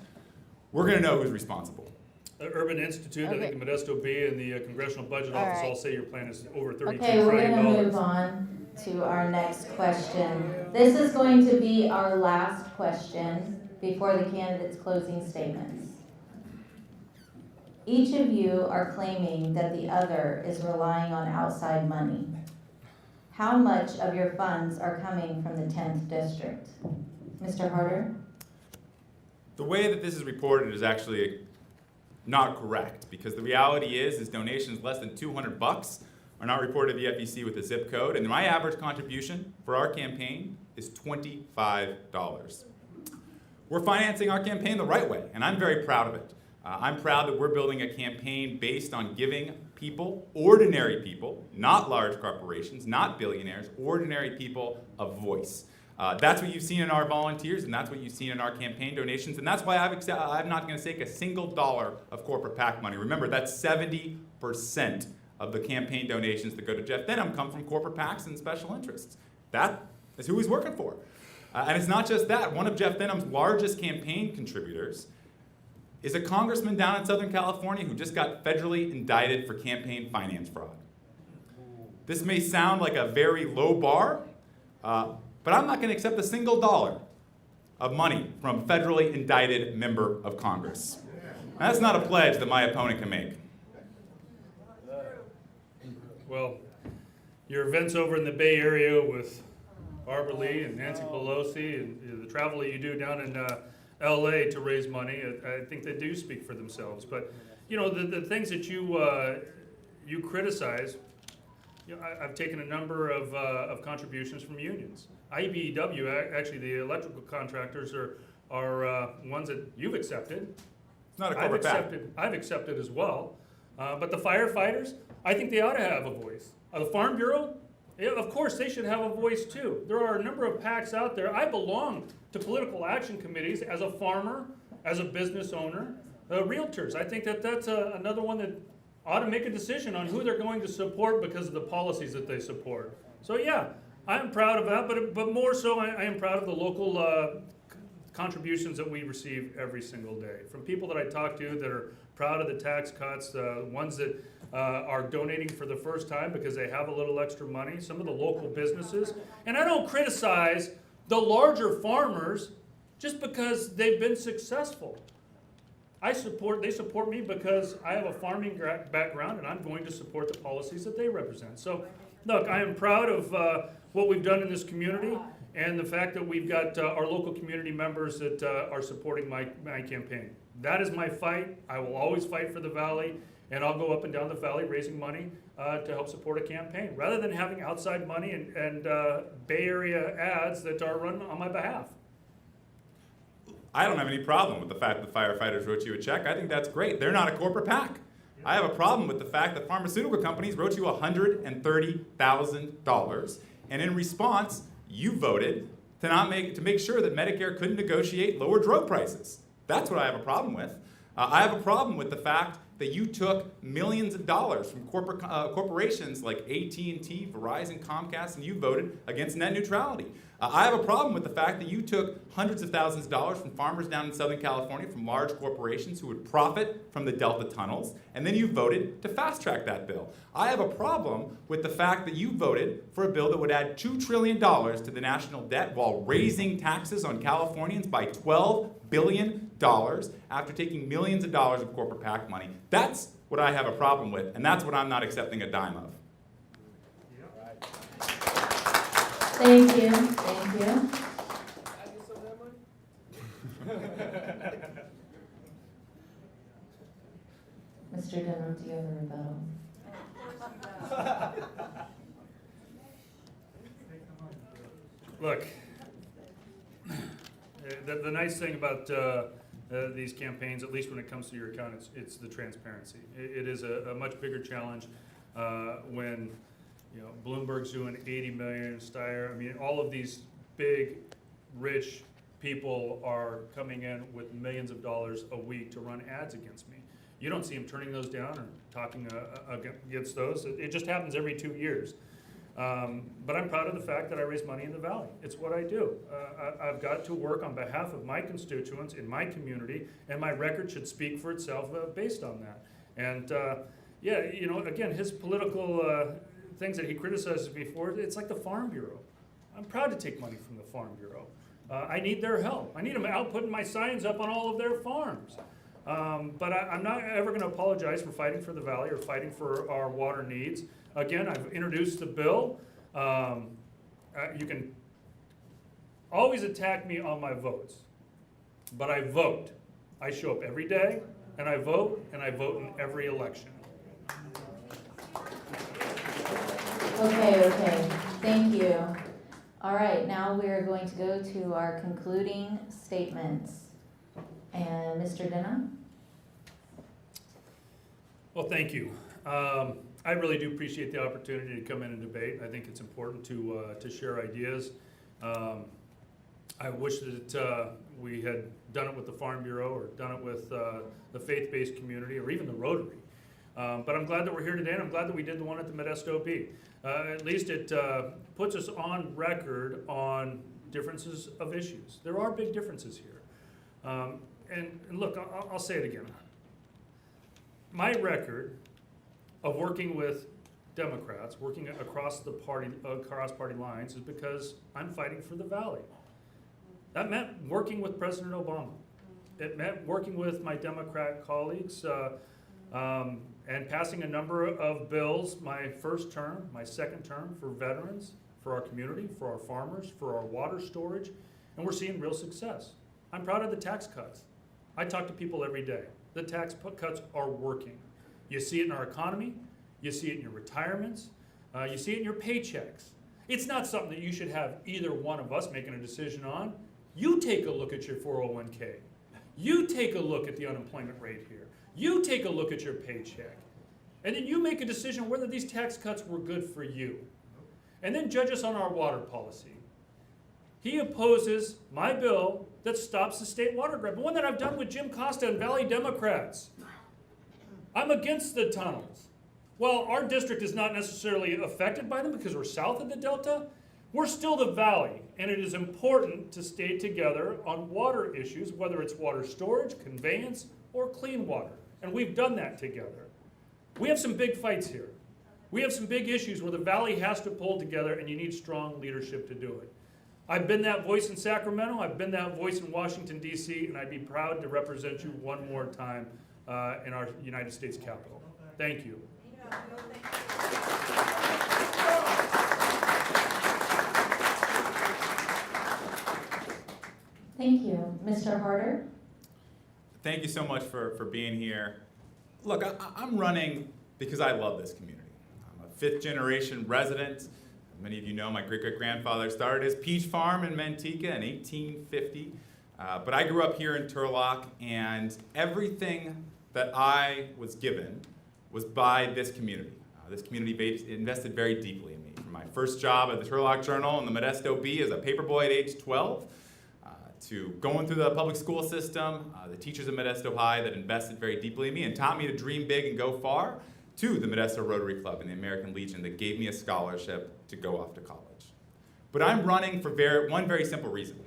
we're going to know who's responsible. Urban Institute, I think the Modesto Bee and the Congressional Budget Office all say your plan is over $32 Okay, trillion. we're going to move on to our next question. This is going to be our last question before the candidates' closing statements. Each of you are claiming that the other is relying on outside money. How much of your funds are coming from the 10th district? Mr. Harder? The way that this is reported is actually not correct, because the reality is donations less than $200 are not reported to the FEC with a zip code, and my average contribution for our campaign is $25. We're financing our campaign the right way, and I'm very proud of it. I'm proud that we're building a campaign based on giving people, ordinary people, not large corporations, not billionaires, ordinary people, a voice. That's what you've seen in our volunteers, and that's what you've seen in our campaign donations, and that's why I'm not going to take a single dollar of corporate PAC money. Remember, that's 70% of the campaign donations that go to Jeff Denham come from corporate PACs and special interests. That is who he's working for. And it's not just that. One of Jeff Denham's largest campaign contributors is a congressman down in Southern California who just got federally indicted for campaign finance fraud. This may sound like a very low bar, but I'm not going to accept a single dollar of money from a federally indicted member of Congress. Now, that's not a pledge that my opponent can make. Well, your events over in the Bay Area with Barbara Lee and Nancy Pelosi and the travel that you do down in LA to raise money, I think they do speak for themselves. But, you know, the things that you criticize, I've taken a number of contributions from unions. IBEW, actually the electrical contractors are ones that you've accepted. It's not a corporate PAC. I've accepted as well. But the firefighters, I think they ought to have a voice. The Farm Bureau, yeah, of course they should have a voice too. There are a number of PACs out there. I belong to political action committees as a farmer, as a business owner, realtors. I think that's another one that ought to make a decision on who they're going to support because of the policies that they support. So yeah, I'm proud of that, but more so I am proud of the local contributions that we receive every single day. From people that I talk to that are proud of the tax cuts, ones that are donating for the first time because they have a little extra money, some of the local businesses. And I don't criticize the larger farmers just because they've been successful. They support me because I have a farming background and I'm going to support the policies that they represent. So look, I am proud of what we've done in this community and the fact that we've got our local community members that are supporting my campaign. That is my fight. I will always fight for the Valley, and I'll go up and down the Valley raising money to help support a campaign, rather than having outside money and Bay Area ads that are run on my behalf. I don't have any problem with the fact that firefighters wrote you a check. I think that's great. They're not a corporate PAC. I have a problem with the fact that pharmaceutical companies wrote you $130,000, and in response, you voted to make sure that Medicare couldn't negotiate lower drug prices. That's what I have a problem with. I have a problem with the fact that you took millions of dollars from corporations like AT&T, Verizon, Comcast, and you voted against net neutrality. I have a problem with the fact that you took hundreds of thousands of dollars from farmers down in Southern California, from large corporations who would profit from the Delta tunnels, and then you voted to fast-track that bill. I have a problem with the fact that you voted for a bill that would add $2 trillion to the national debt while raising taxes on Californians by $12 billion after taking millions of dollars of corporate PAC money. That's what I have a problem with, and that's what I'm not accepting a dime of. Thank you, thank you. Mr. Denham, do you have a rebuttal? Look, the nice thing about these campaigns, at least when it comes to your account, it's the transparency. It is a much bigger challenge when Bloomberg's doing 80 million, Steyer. I mean, all of these big, rich people are coming in with millions of dollars a week to run ads against me. You don't see them turning those down or talking against those. It just happens every 2 years. But I'm proud of the fact that I raise money in the Valley. It's what I do. I've got to work on behalf of my constituents in my community, and my record should speak for itself based on that. And yeah, again, his political things that he criticizes me for, it's like the Farm Bureau. I'm proud to take money from the Farm Bureau. I need their help. I need them out putting my signs up on all of their farms. But I'm not ever going to apologize for fighting for the Valley or fighting for our water needs. Again, I've introduced the bill. You can always attack me on my votes, but I vote. I show up every day, and I vote in every election. Okay, thank you. All right, now we're going to go to our concluding statements. And Mr. Denham? Well, thank you. I really do appreciate the opportunity to come in and debate. I think it's important to share ideas. I wish that we had done it with the Farm Bureau or done it with the faith-based community or even the Rotary. But I'm glad that we're here today, and I'm glad that we did the one at the Modesto OB. At least it puts us on record on differences of issues. There are big differences here. And look, I'll say it again. My record of working with Democrats, working across party lines, is because I'm fighting for the Valley. That meant working with President Obama. It meant working with my Democrat colleagues and passing a number of bills, my first term, my second term, for veterans, for our community, for our farmers, for our water storage, and we're seeing real success. I'm proud of the tax cuts. I talk to people every day. The tax cuts are working. You see it in our economy. You see it in your retirements. You see it in your paychecks. It's not something that you should have either one of us making a decision on. You take a look at your 401k. You take a look at the unemployment rate here. You take a look at your paycheck. And then you make a decision whether these tax cuts were good for you. And then judge us on our water policy. He opposes my bill that stops the state water grant, the one that I've done with Jim Costa and Valley Democrats. I'm against the tunnels. While our district is not necessarily affected by them because we're south of the Delta, we're still the valley, and it is important to stay together on water issues, whether it's water storage, conveyance, or clean water. And we've done that together. We have some big fights here. We have some big issues where the valley has to pull together, and you need strong leadership to do it. I've been that voice in Sacramento, I've been that voice in Washington, D.C., and I'd be proud to represent you one more time in our United States Capitol. Thank you. Thank you. Mr. Harder? Thank you so much for being here. Look, I'm running because I love this community. I'm a fifth-generation resident. Many of you know my great-great-grandfather started his peach farm in Manteca in 1850. But I grew up here in Turlock, and everything that I was given was by this community. This community invested very deeply in me. From my first job at the Turlock Journal and the Modesto Bee as a paperboy at age 12, to going through the public school system, the teachers at Modesto High that invested very deeply in me and taught me to dream big and go far, to the Modesto Rotary Club and the American Legion that gave me a scholarship to go off to college. But I'm running for one very simple reason,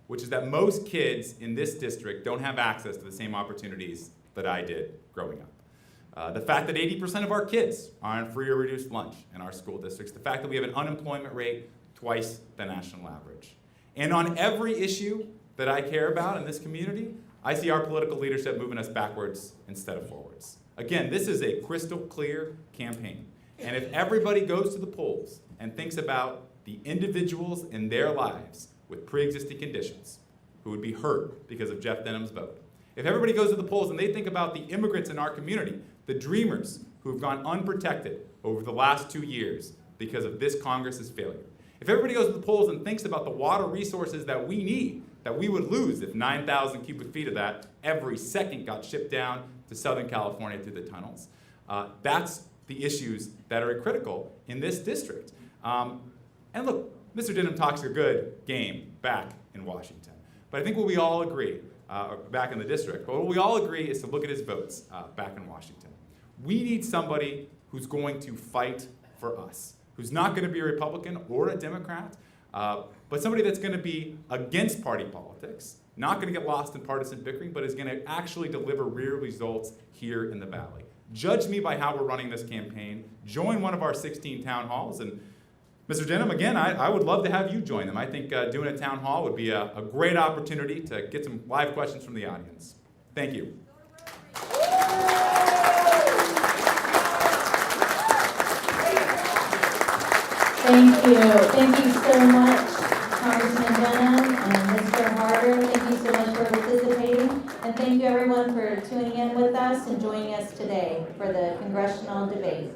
which is that most kids in this district don't have access to the same opportunities that I did growing up. The fact that 80% of our kids are on free or reduced lunch in our school districts, the fact that we have an unemployment rate twice the national average. And on every issue that I care about in this community, I see our political leadership moving us backwards instead of forwards. Again, this is a crystal clear campaign. And if everybody goes to the polls and thinks about the individuals in their lives with pre-existing conditions who would be hurt because of Jeff Denham's vote, if everybody goes to the polls and they think about the immigrants in our community, the dreamers who have gone unprotected over the last 2 years because of this Congress's failure, if everybody goes to the polls and thinks about the water resources that we need, that we would lose if 9,000 cubic feet of that every second got shipped down to Southern California through the tunnels, that's the issues that are critical in this district. And look, Mr. Denham talks a good game back in Washington. But I think what we all agree, back in the district, but what we all agree is to look at his votes back in Washington. We need somebody who's going to fight for us, who's not going to be a Republican or a Democrat, but somebody that's going to be against party politics, not going to get lost in partisan bickering, but is going to actually deliver real results here in the Valley. Judge me by how we're running this campaign. Join one of our 16 town halls. And Mr. Denham, again, I would love to have you join them. I think doing a town hall would be a great opportunity to get some live questions from the audience. Thank you. Thank you. Thank you so much, Congressman Denham and Mr. Harder. Thank you so much for participating. And thank you everyone for tuning in with us and joining us today for the congressional debate.